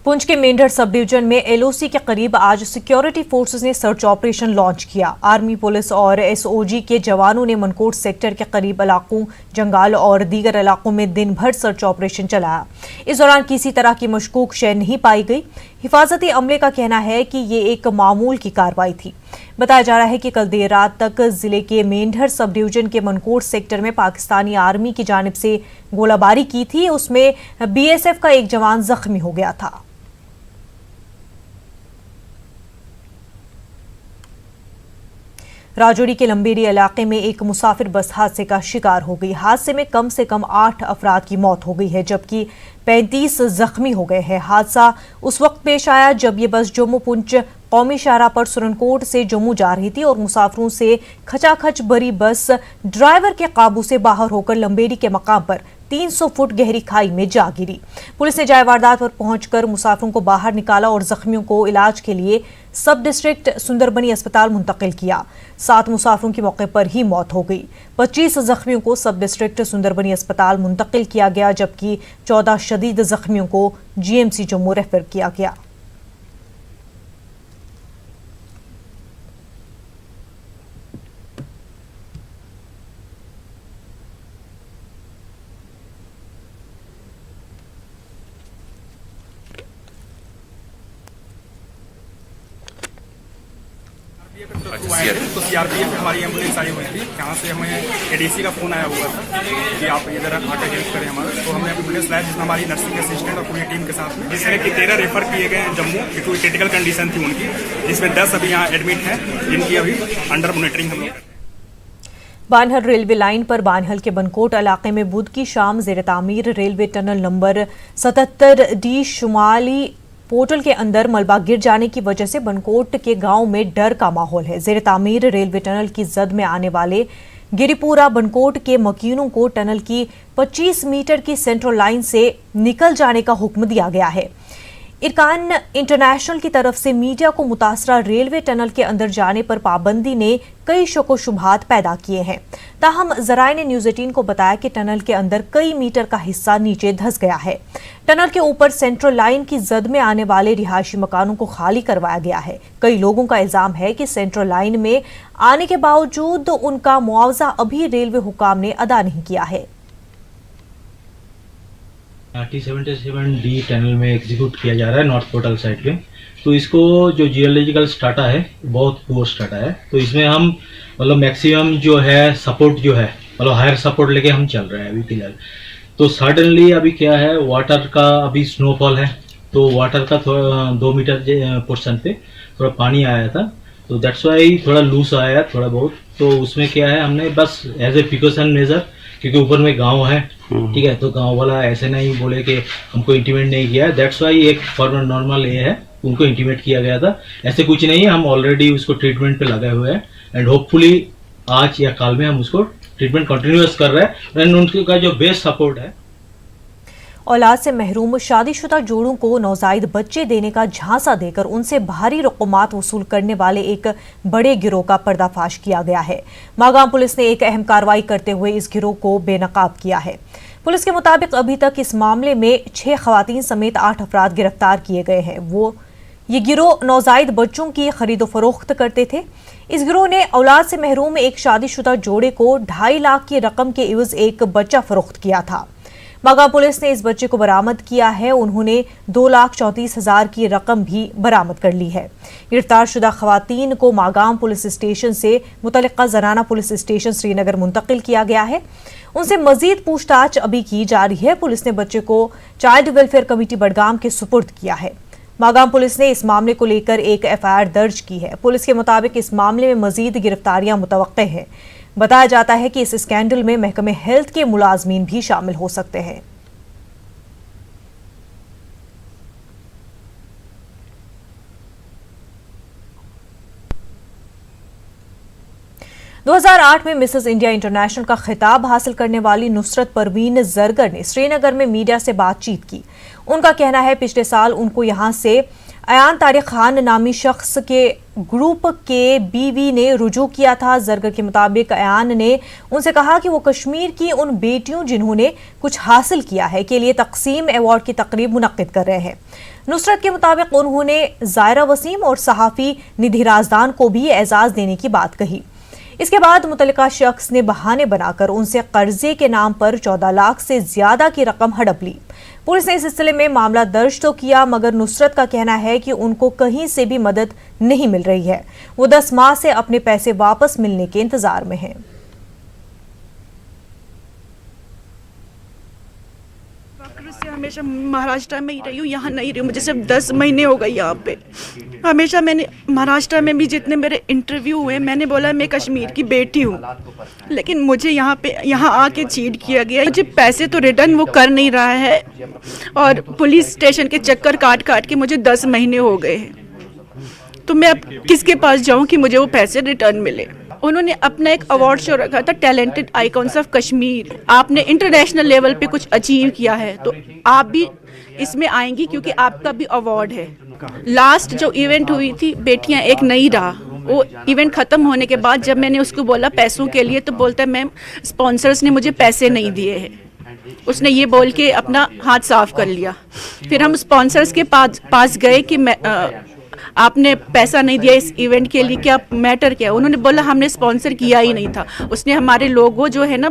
पुंछ के Mendhar sub division में LOC के करीब आज सिक्योरिटी फोर्सेस ने सर्च ऑपरेशन लॉन्च किया। आर्मी, पुलिस और एसओजी के जवानों ने मनकोट सेक्टर के करीब इलाकों, जंगल और दीगर इलाकों में दिन भर सर्च ऑपरेशन चलाया। इस दौरान किसी तरह की मशकूक शय नहीं पाई गई। हिफाजती अमले का कहना है कि ये एक मामूल की कार्रवाई थी। बताया जा रहा है कि कल देर रात तक जिले के मेंढर सब डिवीजन के मनकोट सेक्टर में पाकिस्तानी आर्मी की जानिब से गोलाबारी की थी। उसमें बीएसएफ का एक जवान जख्मी हो गया था। राजौरी के लंबेरी इलाके में एक मुसाफिर बस हादसे का शिकार हो गई। हादसे में कम से कम 8 अफराद की मौत हो गई है, जबकि 35 जख्मी हो गए हैं। हादसा उस वक्त पेश आया जब ये बस जम्मू पुंछ कौमी शाहराह पर सुरनकोट से जम्मू जा रही थी और मुसाफिरों से खचाखच भरी बस ड्राइवर के काबू से बाहर होकर लंबेरी के मकाम पर 300 फुट गहरी खाई में जा गिरी। पुलिस ने जाए वारदात पर पहुंचकर मुसाफिरों को बाहर निकाला और जख्मियों को इलाज के लिए सब डिस्ट्रिक्ट सुंदरबनी अस्पताल मुंतकिल किया। 7 मुसाफिरों की मौके पर ही मौत हो गई। 25 जख्मियों को सब डिस्ट्रिक्ट सुंदरबनी अस्पताल मुंतकिल किया गया, जबकि 14 शदीद जख्मियों को जीएमसी जम्मू रेफर किया गया। तो सीआरपीएफ हमारी एम्बुलेंस आई हुई थी। यहाँ से हमें एडीसी का फोन आया हुआ था कि आप इधर आकर हेल्प करें हमारा। तो हमने एम्बुलेंस लाया जिसमें हमारी नर्सिंग असिस्टेंट और पूरी टीम के साथ में, जिसमें कि 13 रेफर किए गए हैं जम्मू, क्योंकि क्रिटिकल कंडीशन थी उनकी, जिसमें 10 अभी यहाँ एडमिट हैं, जिनकी अभी अंडर मॉनिटरिंग हम लोग। बानहल रेलवे लाइन पर बानहल के बनकोट इलाके में बुध की शाम जेर तामीर रेलवे टनल नंबर 77D शुमाली पोर्टल के अंदर मलबा गिर जाने की वजह से बनकोट के गांव में डर का माहौल है। जेर तामीर रेलवे टनल की जद में आने वाले गिरिपुरा बनकोट के मकीनों को टनल की 25 मीटर की सेंट्रल लाइन से निकल जाने का हुक्म दिया गया है। इरकान इंटरनेशनल की तरफ से मीडिया को मुतासरा रेलवे टनल के अंदर जाने पर पाबंदी ने कई शको शुबहात पैदा किए हैं। ताहम जराए ने न्यूज़ 18 को बताया कि टनल के अंदर कई मीटर का हिस्सा नीचे धंस गया है। टनल के ऊपर सेंट्रल लाइन की जद में आने वाले रिहायशी मकानों को खाली करवाया गया है। कई लोगों का इल्जाम है कि सेंट्रल लाइन में आने के बावजूद उनका मुआवजा अभी रेलवे हुकाम ने अदा नहीं किया है। T77D टनल में एग्जीक्यूट किया जा रहा है नॉर्थ पोर्टल साइड पे। तो इसको जो जियोलॉजिकल स्टाटा है बहुत पुअर स्टाटा है। तो इसमें हम मतलब मैक्सिमम जो है सपोर्ट जो है मतलब हायर सपोर्ट लेके हम चल रहे हैं अभी फिलहाल। तो सडनली अभी क्या है, वाटर का अभी स्नोफॉल है, तो वाटर का थोड़ा 2 मीटर पोर्शन पे थोड़ा पानी आया था, तो दैट्स वाई थोड़ा लूज आया थोड़ा बहुत। तो उसमें क्या है, हमने बस एज ए प्रिकॉशन मेजर, क्योंकि ऊपर में गांव है, ठीक है, तो गांव वाला ऐसे नहीं बोले कि हमको इंटीमेट नहीं किया, दैट्स वाई एक फॉर्मल नॉर्मल ये है, उनको इंटीमेट किया गया था। ऐसे कुछ नहीं है, हम ऑलरेडी उसको ट्रीटमेंट पे लगाए हुए हैं एंड होपफुली आज या कल में हम उसको ट्रीटमेंट कंटिन्यूअस कर रहे हैं एंड उनका जो बेस्ट सपोर्ट है। औलाद से महरूम शादीशुदा जोड़ों को नौजायद बच्चे देने का झांसा देकर उनसे भारी रकूमात वसूल करने वाले एक बड़े गिरोह का पर्दाफाश किया गया है। मागाम पुलिस ने एक अहम कार्रवाई करते हुए इस गिरोह को बेनकाब किया है। पुलिस के मुताबिक अभी तक इस मामले में 6 खवातीन समेत 8 अफराद गिरफ्तार किए गए हैं। ये गिरोह नौजायद बच्चों की खरीदो फरोख्त करते थे। इस गिरोह ने औलाद से महरूम एक शादीशुदा जोड़े को 2.5 लाख की रकम के इवज एक बच्चा फरोख्त किया था। मागाम पुलिस ने इस बच्चे को बरामद किया है। उन्होंने 2,34,000 की रकम भी बरामद कर ली है। गिरफ्तार शुदा खवातीन को मागाम पुलिस स्टेशन से मुतल्लिका ज़नाना पुलिस स्टेशन श्रीनगर मुंतकिल किया गया है। उनसे मजीद पूछताछ अभी की जा रही है। पुलिस ने बच्चे को चाइल्ड वेलफेयर कमेटी बडगाम के सुपुर्द किया है। मागाम पुलिस ने इस मामले को लेकर एक एफआईआर दर्ज की है। पुलिस के मुताबिक इस मामले में मजीद गिरफ्तारियां मुतवक्के हैं। बताया जाता है कि इस स्कैंडल में महकमे हेल्थ के मुलाजमीन भी शामिल हो सकते हैं। दो 2008 में मिसेस इंडिया इंटरनेशनल का खिताब हासिल करने वाली नुसरत परवीन जरगर ने श्रीनगर में मीडिया से बातचीत की। उनका कहना है पिछले साल उनको यहां से अयान तारिक खान नामी शख्स के ग्रुप के बीवी ने रुजू किया था। जरगर के मुताबिक अयान ने उनसे कहा कि वो कश्मीर की उन बेटियों जिन्होंने कुछ हासिल किया है के लिए तकसीम अवार्ड की तकरीब मुनक्किद कर रहे हैं। नुसरत के मुताबिक उन्होंने जायरा वसीम और सहाफ़ी निधि राजदान को भी एजाज देने की बात कही। इसके बाद मुतल्लिका शख्स ने बहाने बनाकर उनसे कर्जे के नाम पर 14 लाख से ज्यादा की रकम हड़प ली। पुलिस ने इस सिलसिले में मामला दर्ज तो किया, मगर नुसरत का कहना है कि उनको कहीं से भी मदद नहीं मिल रही है। वो 10 माह से अपने पैसे वापस मिलने के इंतजार में हैं। से हमेशा महाराष्ट्र में ही रही हूँ, यहाँ नहीं रही हूँ। मुझे सिर्फ 10 महीने हो गए यहाँ पे। हमेशा मैंने महाराष्ट्र में भी जितने मेरे इंटरव्यू हुए, मैंने बोला मैं कश्मीर की बेटी हूँ, लेकिन मुझे यहाँ आके चीट किया गया। मुझे पैसे तो रिटर्न वो कर नहीं रहा है और पुलिस स्टेशन के चक्कर काट काट के मुझे 10 महीने हो गए हैं। तो मैं अब किसके पास जाऊँ कि मुझे वो पैसे रिटर्न मिले। उन्होंने अपना एक अवार्ड शो रखा था, टैलेंटेड आइकॉन्स ऑफ कश्मीर। आपने इंटरनेशनल लेवल पे कुछ अचीव किया है तो आप भी इसमें आएंगी, क्योंकि आपका भी अवार्ड है। लास्ट जो इवेंट हुई थी बेटियां एक नहीं रहा, वो इवेंट ख़त्म होने के बाद जब मैंने उसको बोला पैसों के लिए, तो बोलता है मैम स्पॉन्सर्स ने मुझे पैसे नहीं दिए हैं। उसने ये बोल के अपना हाथ साफ कर लिया। फिर हम स्पॉन्सर्स के पास गए कि आपने पैसा नहीं दिया इस इवेंट के लिए, क्या मैटर क्या है? उन्होंने बोला हमने स्पॉन्सर किया ही नहीं था, उसने हमारे लोगो जो है ना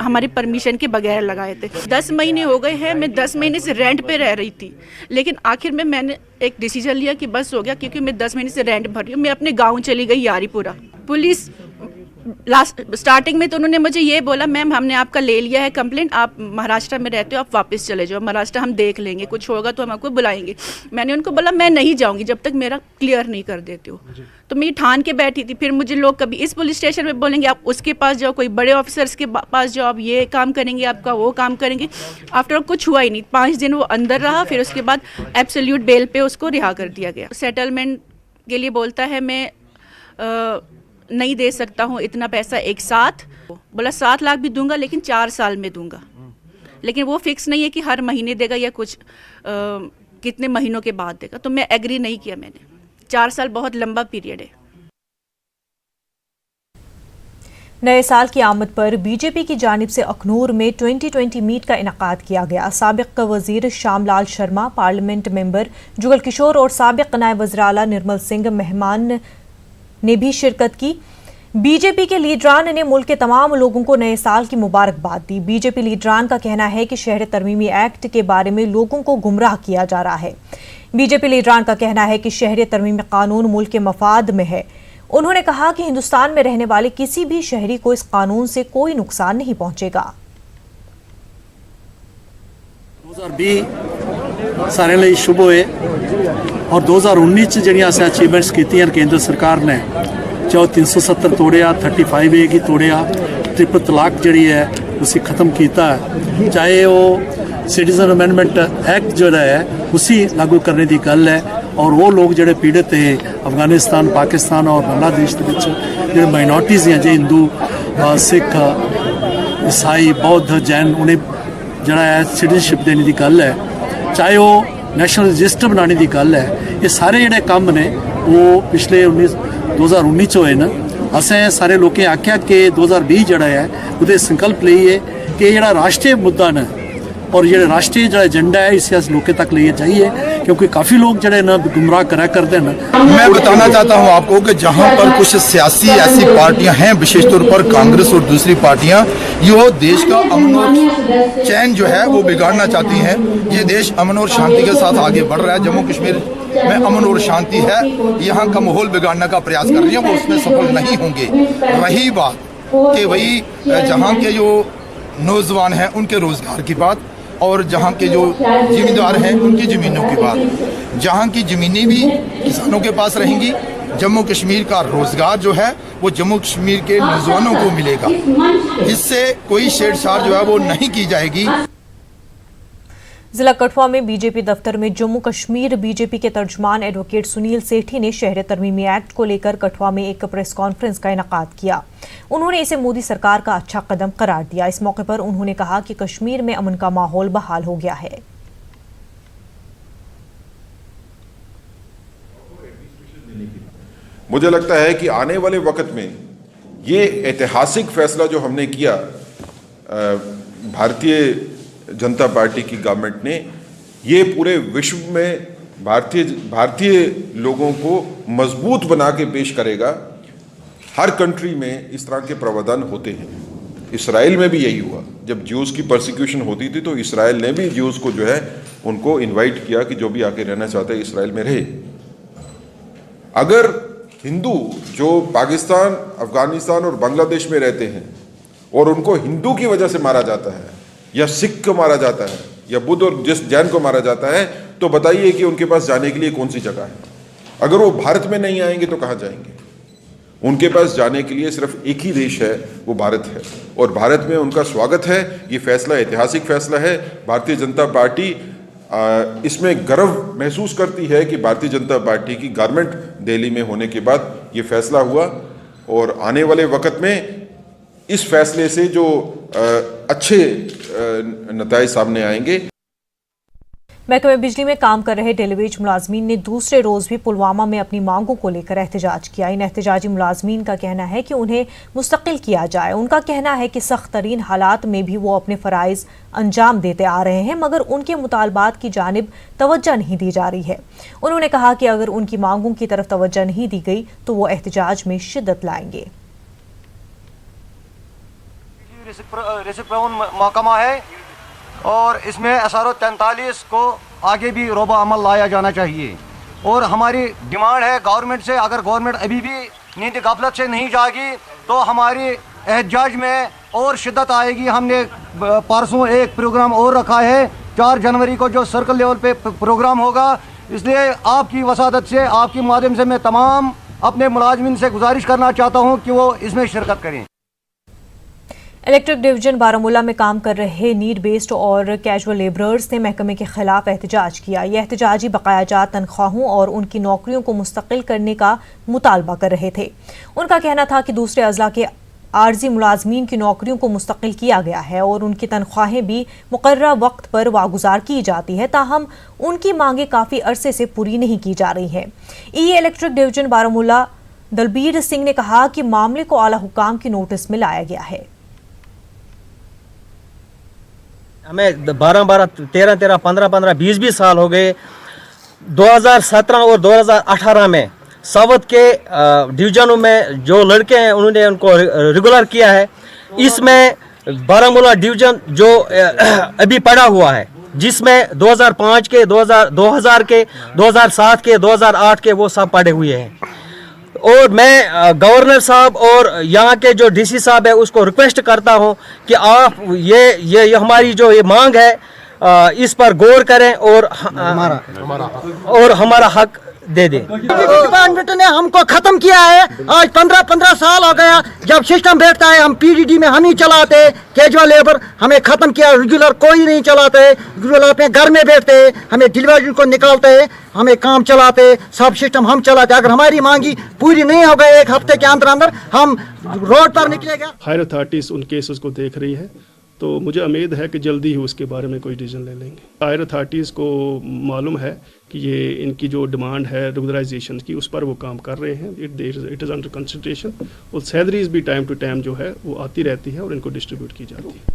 हमारी परमिशन के बगैर लगाए थे। 10 महीने हो गए हैं, मैं 10 महीने से रेंट पे रह रही थी, लेकिन आखिर में मैंने एक डिसीजन लिया कि बस हो गया, क्योंकि मैं 10 महीने से रेंट भर रही हूँ। मैं अपने गाँव चली गई यारीपुरा। पुलिस स्टार्टिंग में तो उन्होंने मुझे ये बोला मैम हमने आपका ले लिया है कंप्लेंट, आप महाराष्ट्र में रहते हो, आप वापस चले जाओ, महाराष्ट्र हम देख लेंगे, कुछ होगा तो हम आपको बुलाएंगे। मैंने उनको बोला मैं नहीं जाऊंगी जब तक मेरा क्लियर नहीं कर देते हो। तो मैं ठान के बैठी थी। फिर मुझे लोग कभी इस पुलिस स्टेशन में बोलेंगे आप उसके पास जाओ, कोई बड़े ऑफिसर्स के पास जाओ, आप ये काम करेंगे, आपका वो काम करेंगे। आफ्टर कुछ हुआ ही नहीं। 5 दिन वो अंदर रहा, फिर उसके बाद एब्सोल्यूट बेल पे उसको रिहा कर दिया गया। सेटलमेंट के लिए बोलता है मैं नहीं दे सकता हूँ इतना पैसा एक साथ। बोला 7 लाख भी दूंगा लेकिन 4 साल में दूंगा, लेकिन वो फिक्स नहीं है कि हर महीने देगा या कुछ कितने महीनों के बाद देगा। तो मैं एग्री नहीं किया मैंने। 4 साल बहुत लंबा पीरियड है। नए साल की आमद पर बीजेपी की जानिब से अखनूर में 2020 मीट का इनकाद किया गया। साबिक वजीर श्यामलाल शर्मा, पार्लियामेंट मेंबर जुगल किशोर और साबिक नायब वज़ीर आला निर्मल सिंह मेहमान ने भी शिरकत की। बीजेपी के लीडरान ने मुल्क के तमाम लोगों को नए साल की मुबारकबाद दी। बीजेपी लीडरान का कहना है कि शहर तरमीमी एक्ट के बारे में लोगों को गुमराह किया जा रहा है। बीजेपी लीडरान का कहना है कि शहर तरमीमी कानून मुल्क के मफाद में है। उन्होंने कहा कि हिंदुस्तान में रहने वाले किसी भी शहरी को इस कानून से कोई नुकसान नहीं पहुंचेगा। 2020 सारे लिए शुभ हुए और 2019 ਜਿਹੜੀਆਂ ਅਸੀਂ ਅਚੀਵਮੈਂਟਸ ਕੀਤੀਆਂ ਕੇਂਦਰ ਸਰਕਾਰ ਨੇ, ਚਾਹੇ 370 ਤੋੜਿਆ, 35A की ਤੋੜਿਆ, ट्रिपल तलाक ਜਿਹੜੀ है उसी ख़त्म किया, चाहे वो सिटीजन अमेंडमेंट एक्ट जोड़ा है उसी लागू करने की गल है। और वो लोग जोड़े पीड़ित है अफगानिस्तान, पाकिस्तान और बांग्लादेश जो माइनॉरिटीज़ हैं, जो हिंदू, सिख, ईसाई, बौद्ध, जैन, उन्हें जरा है सिटीजनशिप देने की गल है, चाहे वो नैशनल रजिस्टर बनाने की गल है। ये सारे जोड़े काम ने वो पिछले 2019 होए न। असें सारे लोगों आख्या कि 2020 जोड़ा है वो संकल्प लीए कि जोड़ा राष्ट्रीय मुद्दा न और जो राष्ट्रीय जो एजेंडा है इसे अस लोगों तक ले जाइए, क्योंकि काफ़ी लोग जो ना गुमराह करा करते हैं। मैं बताना चाहता हूं आपको कि जहां पर कुछ सियासी ऐसी पार्टियां हैं, विशेष तौर पर कांग्रेस और दूसरी पार्टियां, ये देश का अमन और चैन जो है वो बिगाड़ना चाहती हैं। ये देश अमन और शांति के साथ आगे बढ़ रहा है। जम्मू कश्मीर में अमन और शांति है, यहाँ का माहौल बिगाड़ने का प्रयास कर रही है, वो उसमें सफल नहीं होंगे। रही बात कि वही जहाँ के जो नौजवान हैं उनके रोजगार की बात और जहाँ के जो जिम्मेदार हैं उनकी ज़मीनों की बात, जहाँ की ज़मीनें भी किसानों के पास रहेंगी, जम्मू कश्मीर का रोज़गार जो है वो जम्मू कश्मीर के नौजवानों को मिलेगा। इससे कोई छेड़छाड़ जो है वो नहीं की जाएगी। जिला कठुआ में बीजेपी दफ्तर में जम्मू कश्मीर बीजेपी के तर्जुमान एडवोकेट सुनील सेठी ने शहर तरमीमी एक्ट को लेकर कठुआ में एक प्रेस कॉन्फ्रेंस का इनकाद किया। उन्होंने इसे मोदी सरकार का अच्छा कदम करार दिया। इस मौके पर उन्होंने कहा कि कश्मीर में अमन का माहौल बहाल हो गया है। मुझे लगता है कि आने वाले वक्त में ये ऐतिहासिक फैसला जो हमने किया भारतीय जनता पार्टी की गवर्नमेंट ने, ये पूरे विश्व में भारतीय लोगों को मजबूत बना के पेश करेगा। हर कंट्री में इस तरह के प्रावधान होते हैं। इसराइल में भी यही हुआ। जब ज्यूज़ की परसिक्यूशन होती थी तो इसराइल ने भी ज्यूज़ को जो है उनको इनवाइट किया कि जो भी आके रहना चाहते हैं इसराइल में रहे। अगर हिंदू जो पाकिस्तान, अफगानिस्तान और बांग्लादेश में रहते हैं और उनको हिंदू की वजह से मारा जाता है, या सिख को मारा जाता है, या बुद्ध और जैन को मारा जाता है, तो बताइए कि उनके पास जाने के लिए कौन सी जगह है? अगर वो भारत में नहीं आएंगे तो कहाँ जाएंगे? उनके पास जाने के लिए सिर्फ एक ही देश है, वो भारत है, और भारत में उनका स्वागत है। ये फैसला ऐतिहासिक फैसला है। भारतीय जनता पार्टी इसमें गर्व महसूस करती है कि भारतीय जनता पार्टी की गवर्नमेंट दिल्ली में होने के बाद ये फैसला हुआ, और आने वाले वक्त में इस फैसले से जो अच्छे नतीजे सामने आएंगे। महकमे बिजली में काम कर रहे डेलीवेज मुलाजमीन ने दूसरे रोज भी पुलवामा में अपनी मांगों को लेकर एहतजाज किया। इन एहतजाजी मुलाजमीन का कहना है कि उन्हें मुस्तकिल किया जाए। उनका कहना है कि सख्त तरीन हालात में भी वो अपने फ़राइज़ अंजाम देते आ रहे हैं, मगर उनके मुतालबात की जानिब तवज्जो नहीं दी जा रही है। उन्होंने कहा कि अगर उनकी मांगों की तरफ तवज्जो नहीं दी गई तो वो एहतजाज में शिद्दत लाएंगे। महकमा है और इसमें SRO 43 को आगे भी रोबा अमल लाया जाना चाहिए। और हमारी डिमांड है गवर्नमेंट से, अगर गवर्नमेंट अभी भी नींद गफलत से नहीं जागी तो हमारी एहतजाज में और शिद्दत आएगी। हमने परसों एक प्रोग्राम और रखा है 4 जनवरी को, जो सर्कल लेवल पे प्रोग्राम होगा। इसलिए आपकी वसादत से, आपके माध्यम से मैं तमाम अपने मुलाजमीन से गुजारिश करना चाहता हूँ कि वो इसमें शिरकत करें। इलेक्ट्रिक डिवीजन बारामूला में काम कर रहे नीड बेस्ड और कैजुअल लेबरर्स ने महकमे के खिलाफ एहतजाज किया। यह एहतजाजी बकायाजात तनख्वाहों और उनकी नौकरियों को मुस्तकिल करने का मुतालबा कर रहे थे। उनका कहना था कि दूसरे अजला के आर्जी मुलाजमीन की नौकरियों को मुस्तकिल किया गया है और उनकी तनख्वाहें भी मुकर्ररा वक्त पर वागुजार की जाती है, ताहम उनकी मांगें काफ़ी अरसे से पूरी नहीं की जा रही हैं। इलेक्ट्रिक डिवीजन बारामूला दलबीर सिंह ने कहा कि मामले को आला हुकाम की नोटिस में लाया गया है। हमें 12-12, 13-13, 15-15, 20-20 साल हो गए। 2017 और 2018 में सावत के डिवीजनों में जो लड़के हैं उन्होंने उनको रेगुलर किया है। इसमें बारामूला डिवीजन जो अभी पड़ा हुआ है, जिसमें 2005 के, 2000 के, 2007 के, 2008 के वो सब पड़े हुए हैं। और मैं गवर्नर साहब और यहाँ के जो DC साहब है उसको रिक्वेस्ट करता हूँ कि आप ये हमारी जो ये मांग है इस पर गौर करें और हमारा हक दे दें। डिपार्टमेंट ने हमको खत्म किया है। आज 15-15 साल हो गया। जब सिस्टम बैठता है हम PDD में हम ही चलाते, कैजुअल लेबर हमें खत्म किया। रेगुलर कोई नहीं चलाते, रेगुलर अपने घर में बैठते, हमें डिलीवरी को निकालते, हमें काम चलाते, सब सिस्टम हम चलाते। अगर हमारी मांगी पूरी नहीं हो गई 1 हफ्ते के अंदर अंदर हम रोड पर निकलेगा। हायर अथॉरिटीज़ उन केसेस को देख रही है, तो मुझे उम्मीद है कि जल्दी ही उसके बारे में कोई डिसीजन ले लेंगे। हायर अथॉरिटीज़ को मालूम है कि ये इनकी जो डिमांड है रेगुलराइजेशन की, उस पर वो काम कर रहे हैं। It is under consideration. और सैलरीज भी टाइम टू टाइम जो है वो आती रहती है और इनको डिस्ट्रीब्यूट की जाती है।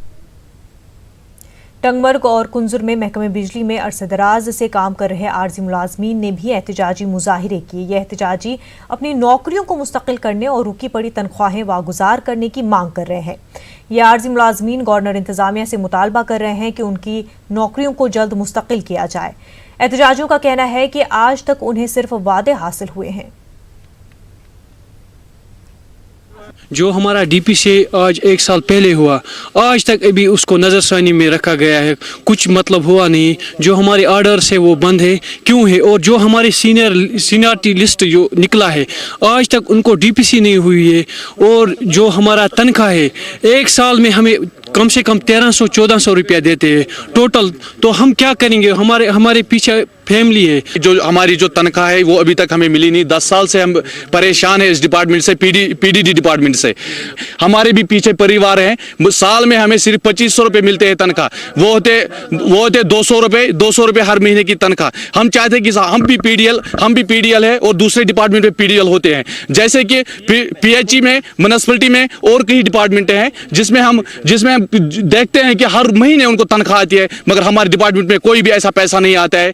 टंगमर्ग और कुंजुर में महकमे बिजली में अरसदराज से काम कर रहे आर्जी मुलाजमीन ने भी एहतजाजी मुजाहिरे किए। ये एहतजाजी अपनी नौकरियों को मुस्तकिल करने और रुकी पड़ी तनख्वाहें वागुजार करने की मांग कर रहे हैं। ये आर्जी मुलाजमीन गवर्नर इंतजामिया से मुतालबा कर रहे हैं कि उनकी नौकरियों को जल्द मुस्तकिल किया जाए। एहतजाजियों का कहना है कि आज तक उन्हें सिर्फ वादे हासिल हुए हैं। जो हमारा DP से आज 1 साल पहले हुआ, आज तक अभी उसको नज़रसानी में रखा गया है, कुछ मतलब हुआ नहीं। जो हमारे ऑर्डर्स है वो बंद है, क्यों है? और जो हमारे सीनियरिटी लिस्ट जो निकला है आज तक उनको DPC नहीं हुई है। और जो हमारा तनख्वाह है 1 साल में हमें कम से कम 1300-1400 रुपया देते हैं टोटल। तो हम क्या करेंगे? हमारे पीछे फैमिली है, जो हमारी जो तनख्वाह है वो अभी तक हमें मिली नहीं। 10 साल से हम परेशान है इस डिपार्टमेंट से, पीडीडी डिपार्टमेंट से। हमारे भी पीछे परिवार हैं, साल में हमें सिर्फ 2500 रुपये मिलते हैं तनख्वाह, वो होते 200 रुपये हर महीने की तनख्वाह। हम चाहते हैं कि हम भी पीडीएल है और दूसरे डिपार्टमेंट में पीडीएल होते हैं, जैसे कि पीएचई में, म्युनिसिपैलिटी में और कई डिपार्टमेंट हैं जिसमें हम देखते हैं कि हर महीने उनको तनख्वाह आती है, मगर हमारे डिपार्टमेंट में कोई भी ऐसा पैसा नहीं आता है।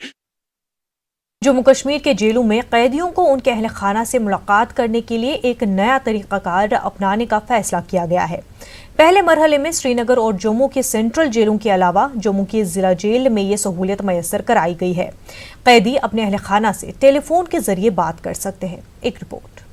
जम्मू कश्मीर के जेलों में कैदियों को उनके अहल खाना से मुलाकात करने के लिए एक नया तरीकाकार अपनाने का फैसला किया गया है। पहले मरहले में श्रीनगर और जम्मू के सेंट्रल जेलों के अलावा जम्मू की जिला जेल में ये सहूलियत मैसर कराई गई है। कैदी अपने अहल खाना से टेलीफोन के जरिए बात कर सकते हैं। एक रिपोर्ट।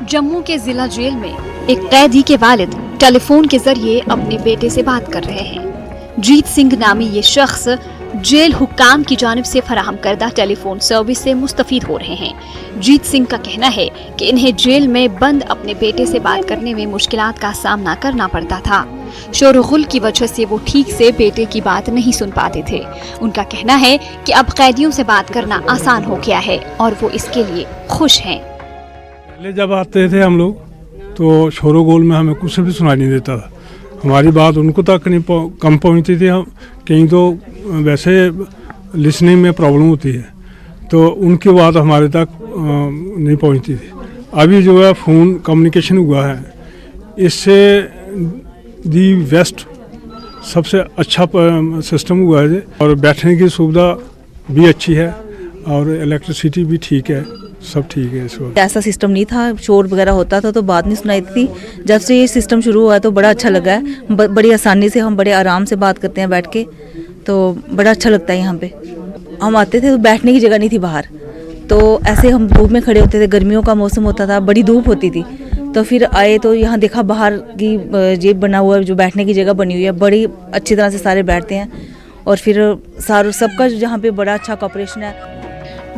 जम्मू के जिला जेल में एक कैदी के वालिद टेलीफोन के जरिए अपने बेटे से बात कर रहे हैं। जीत सिंह नामी ये शख्स जेल हुक्काम की जानिब से फराहम करदा टेलीफोन सर्विस से मुस्तफीद हो रहे हैं। जीत सिंह का कहना है कि इन्हें जेल में बंद अपने बेटे से बात करने में मुश्किलात का सामना करना पड़ता था। शोरगुल की वजह से वो ठीक से बेटे की बात नहीं सुन पाते थे। उनका कहना है कि अब कैदियों से बात करना आसान हो गया है और वो इसके लिए खुश हैं। पहले जब आते थे हम लोग तो शोरगुल में हमें कुछ भी सुनाई नहीं देता था, हमारी बात उनको तक नहीं कम पहुंचती थी। हम कहीं तो वैसे लिसनिंग में प्रॉब्लम होती है तो उनकी बात हमारे तक नहीं पहुंचती थी। अभी जो है फ़ोन कम्युनिकेशन हुआ है, इससे दी बेस्ट सबसे अच्छा सिस्टम हुआ है और बैठने की सुविधा भी अच्छी है और इलेक्ट्रिसिटी भी ठीक है, सब ठीक है इस वक्त। ऐसा सिस्टम नहीं था, शोर वगैरह होता था तो बात नहीं सुनाई थी। जब से ये सिस्टम शुरू हुआ है तो बड़ा अच्छा लगा है। बड़ी आसानी से हम बड़े आराम से बात करते हैं बैठ के, तो बड़ा अच्छा लगता है। यहाँ पे हम आते थे तो बैठने की जगह नहीं थी बाहर, तो ऐसे हम धूप में खड़े होते थे। गर्मियों का मौसम होता था, बड़ी धूप होती थी, तो फिर आए तो यहाँ देखा बाहर की जेब बना हुआ है, जो बैठने की जगह बनी हुई है, बड़ी अच्छी तरह से सारे बैठते हैं और फिर सबका यहाँ पे बड़ा अच्छा कोऑपरेशन है।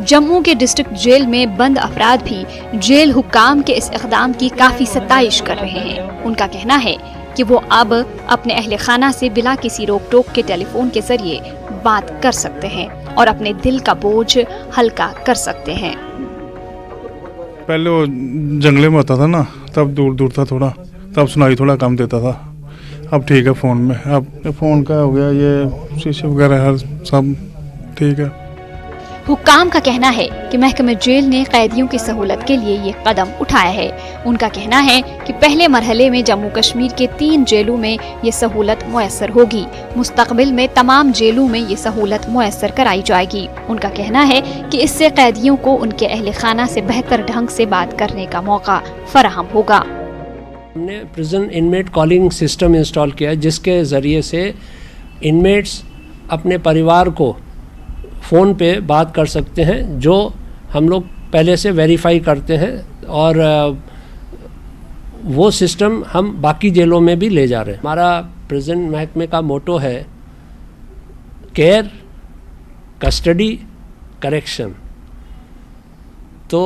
जम्मू के डिस्ट्रिक्ट जेल में बंद अफराद भी जेल हुक्काम के इस इक़दाम की काफ़ी सताइश कर रहे हैं। उनका कहना है कि वो अब अपने अहले खाना से बिला किसी रोक टोक के टेलीफोन के जरिए बात कर सकते हैं और अपने दिल का बोझ हल्का कर सकते हैं। पहले वो जंगले में होता था ना, तब दूर दूर था थोड़ा, तब सुनाई थोड़ा कम देता था। अब ठीक है फ़ोन में, अब फ़ोन का हो गया, ये शीशे वगैरह हर सब ठीक है। हुक्काम का कहना है कि महकमे जेल ने कैदियों की सहूलत के लिए ये कदम उठाया है। उनका कहना है कि पहले मरहले में जम्मू कश्मीर के 3 जेलों में ये सहूलत मुयस्सर होगी। मुस्तकबिल में तमाम जेलों में ये सहूलत मुयस्सर कराई जाएगी। उनका कहना है कि इससे कैदियों को उनके अहले खाना से बेहतर ढंग से बात करने का मौका फराहम होगा। हमने prison inmate calling system install किया है, जिसके ज़रिए से इनमेट्स अपने परिवार को फ़ोन पे बात कर सकते हैं, जो हम लोग पहले से वेरीफाई करते हैं और वो सिस्टम हम बाकी जेलों में भी ले जा रहे हैं। हमारा प्रिजन महकमे का मोटो है केयर, कस्टडी, करेक्शन। तो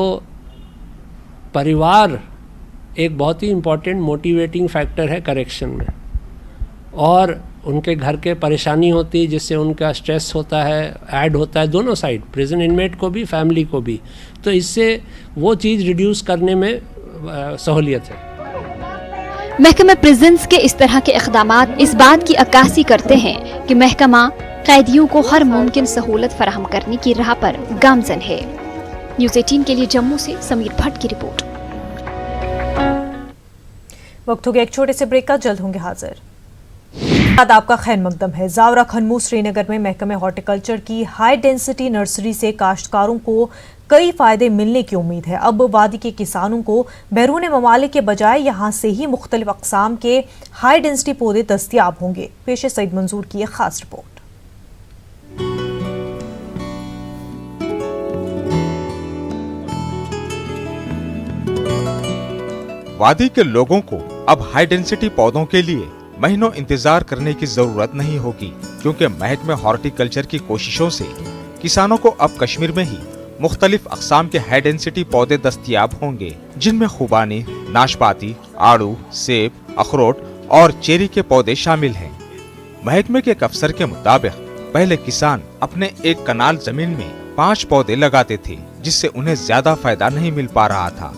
परिवार एक बहुत ही इम्पोर्टेंट मोटिवेटिंग फैक्टर है करेक्शन में, और उनके घर के परेशानी होती है जिससे उनका स्ट्रेस होता है, ऐड होता है दोनों साइड, प्रिजन इनमेट को भी, फैमिली को भी। तो इससे वो चीज़ रिड्यूस करने में सहूलियत है। महकमा प्रिजन्स के इस तरह के इक़दामात इस बात की अक्कासी करते हैं कि महकमा कैदियों को हर मुमकिन सहूलत फराहम करने की राह पर गामजन है। न्यूज़ 18 के लिए जम्मू से समीर भट्ट की रिपोर्ट। वक्त हो गया एक छोटे से ब्रेक का, जल्द होंगे हाजिर। आपका खैर मकदम है। जावरा खनमू श्रीनगर में महकमे हॉर्टिकल्चर की हाई डेंसिटी नर्सरी से काश्तकारों को कई फायदे मिलने की उम्मीद है। अब वादी के किसानों को बैरून ममालिक के बजाय यहाँ से ही मुख्तलिफ अक़साम के हाई डेंसिटी पौधे दस्तियाब होंगे। पेश सईद मंजूर की एक खास रिपोर्ट। वादी के लोगों को अब हाई डेंसिटी पौधों के लिए महीनों इंतजार करने की जरूरत नहीं होगी, क्योंकि महकमे हॉर्टिकल्चर की कोशिशों से किसानों को अब कश्मीर में ही मुख्तलिफ अक़साम के हाई डेंसिटी पौधे दस्तयाब होंगे, जिनमें खुबानी, नाशपाती, आड़ू, सेब, अखरोट और चेरी के पौधे शामिल हैं। महकमे के एक अफसर के मुताबिक पहले किसान अपने एक कनाल जमीन में 5 पौधे लगाते थे, जिससे उन्हें ज्यादा फायदा नहीं मिल पा रहा था।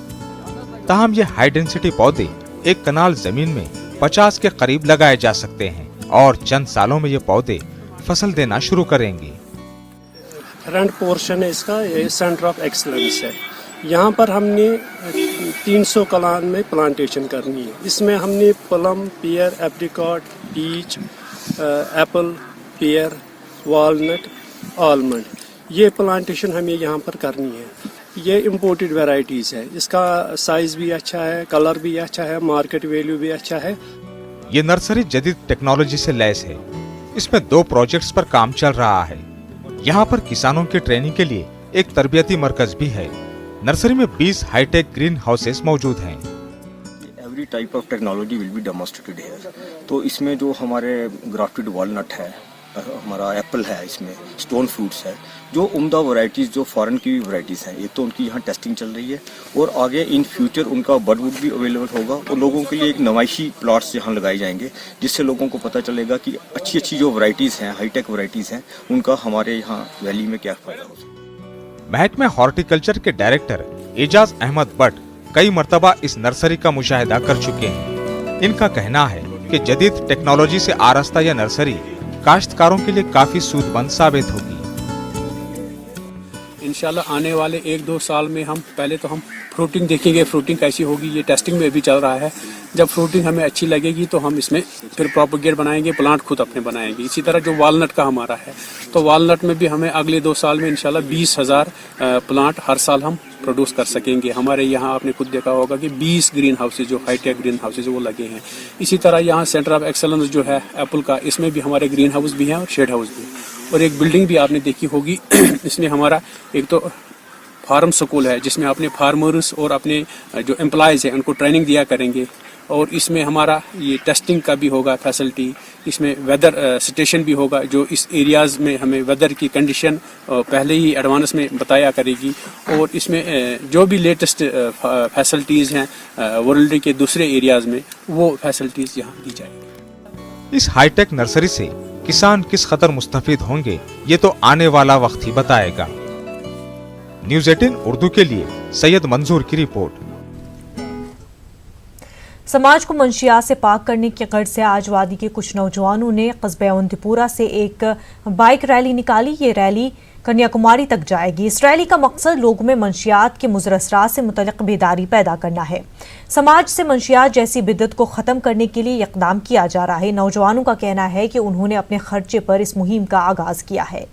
ताहम ये हाई डेंसिटी पौधे एक कनाल जमीन में 50 के करीब लगाए जा सकते हैं और चंद सालों में ये पौधे फसल देना शुरू करेंगे। फ्रंट पोर्शन है इसका, ये सेंटर ऑफ एक्सीलेंस है। यहाँ पर हमने 300 कलान में प्लांटेशन करनी है। इसमें हमने प्लम, पियर, एप्रिकॉट, पीच, एप्पल, पियर, वॉलनट, आलमंड, ये प्लांटेशन हमें यहाँ पर करनी है। ये इम्पोर्टेड वैरायटीज़ है, इसका साइज़ भी अच्छा है, कलर भी अच्छा है, मार्केट वैल्यू भी अच्छा है। ये नर्सरी जदीद टेक्नोलॉजी से लैस है। इसमें 2 प्रोजेक्ट्स पर काम चल रहा है। यहाँ पर किसानों की ट्रेनिंग के लिए एक तरबियती मरकज भी है। नर्सरी में 20 हाईटेक ग्रीन हाउसेस मौजूद हैं। Every type of technology will be demonstrated here. तो इसमें जो हमारे ग्राफ्टेड वॉलनट है, हमारा एप्पल है, इसमें स्टोन फ्रूट्स है, जो उम्दा वैरायटीज़ जो फॉरेन की वैरायटीज़ हैं, ये तो उनकी यहाँ टेस्टिंग चल रही है और आगे इन फ्यूचर उनका बडवुड भी अवेलेबल होगा और लोगों के लिए एक नमाइशी प्लॉट्स यहाँ लगाए जाएंगे, जिससे लोगों को पता चलेगा कि अच्छी अच्छी जो वैरायटीज़ हैं, हाईटेक वैरायटीज़ हैं, उनका हमारे यहाँ वैली में क्या फ़ायदा हो सकता है। महकमे हॉर्टिकल्चर के डायरेक्टर एजाज अहमद भट्ट कई मरतबा इस नर्सरी का मुशाहिदा कर चुके हैं। इनका कहना है कि जदीद टेक्नोलॉजी से आरास्ता यह नर्सरी काश्तकारों के लिए काफी सूदमंद साबित होगी। इंशाल्लाह आने वाले 1-2 साल में हम पहले तो हम फ्रूटिंग देखेंगे, फ्रूटिंग कैसी होगी, ये टेस्टिंग में भी चल रहा है। जब फ्रूटिंग हमें अच्छी लगेगी तो हम इसमें फिर प्रोपेगेट बनाएंगे, प्लांट खुद अपने बनाएंगे। इसी तरह जो वालनट का हमारा है, तो वालनट में भी हमें अगले 2 साल में इंशाल्लाह 20,000 प्लांट हर साल हम प्रोड्यूस कर सकेंगे। हमारे यहाँ आपने खुद देखा होगा कि 20 ग्रीन हाउसेज जो हाईटेक ग्रीन हाउसेज वो लगे हैं। इसी तरह यहाँ सेंटर ऑफ एक्सेलेंस जो है एप्पल का, इसमें भी हमारे ग्रीन हाउस भी हैं और शेड हाउस भी, और एक बिल्डिंग भी आपने देखी होगी। इसमें हमारा एक तो फार्म स्कूल है, जिसमें अपने फार्मर्स और अपने जो एम्प्लॉयज़ हैं उनको ट्रेनिंग दिया करेंगे, और इसमें हमारा ये टेस्टिंग का भी होगा फैसिलिटी। इसमें वेदर स्टेशन भी होगा, जो इस एरियाज़ में हमें वेदर की कंडीशन पहले ही एडवांस में बताया करेगी, और इसमें जो भी लेटेस्ट फैसिलिटीज़ हैं वर्ल्ड के दूसरे एरियाज़ में, वो फैसिलिटीज़ यहाँ दी जाएगी। इस हाईटेक नर्सरी से किसान किस कदर मुस्तफीद होंगे, ये तो आने वाला वक्त ही बताएगा। न्यूज़ 18 उर्दू के लिए सैयद मंजूर की रिपोर्ट। समाज को मंशियात से पाक करने की गर्ज से आज वादी के कुछ नौजवानों ने कस्बे अवंतीपुरा से एक बाइक रैली निकाली। ये रैली कन्याकुमारी तक जाएगी। इस रैली का मकसद लोगों में मंशियात के मुज़र असरात से मुतल्लिक़ बेदारी पैदा करना है। समाज से मंशियात जैसी बिद्दत को ख़त्म करने के लिए इक़दाम किया जा रहा है। नौजवानों का कहना है कि उन्होंने अपने खर्चे पर इस मुहिम का आगाज़ किया है।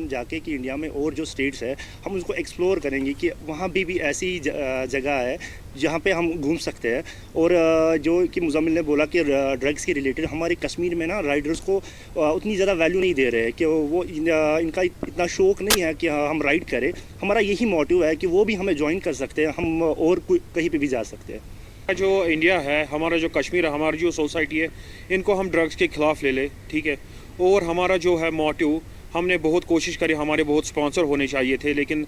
जाके कि इंडिया में और जो स्टेट्स है हम उसको एक्सप्लोर करेंगे कि वहाँ भी ऐसी जगह है जहाँ पे हम घूम सकते हैं। और जो कि मुज़म्मिल ने बोला कि ड्रग्स के रिलेटेड हमारे कश्मीर में ना राइडर्स को उतनी ज़्यादा वैल्यू नहीं दे रहे हैं, कि वो इनका इतना शौक़ नहीं है कि हम राइड करें। हमारा यही मोटिव है कि वो भी हमें ज्वाइन कर सकते हैं, हम और कहीं पर भी जा सकते हैं। जो इंडिया है, हमारा जो कश्मीर है, हमारी जो सोसाइटी है, इनको हम ड्रग्स के ख़िलाफ़ ले ले, ठीक है। और हमारा जो है मोटिव, हमने बहुत कोशिश करी, हमारे बहुत स्पॉन्सर होने चाहिए थे, लेकिन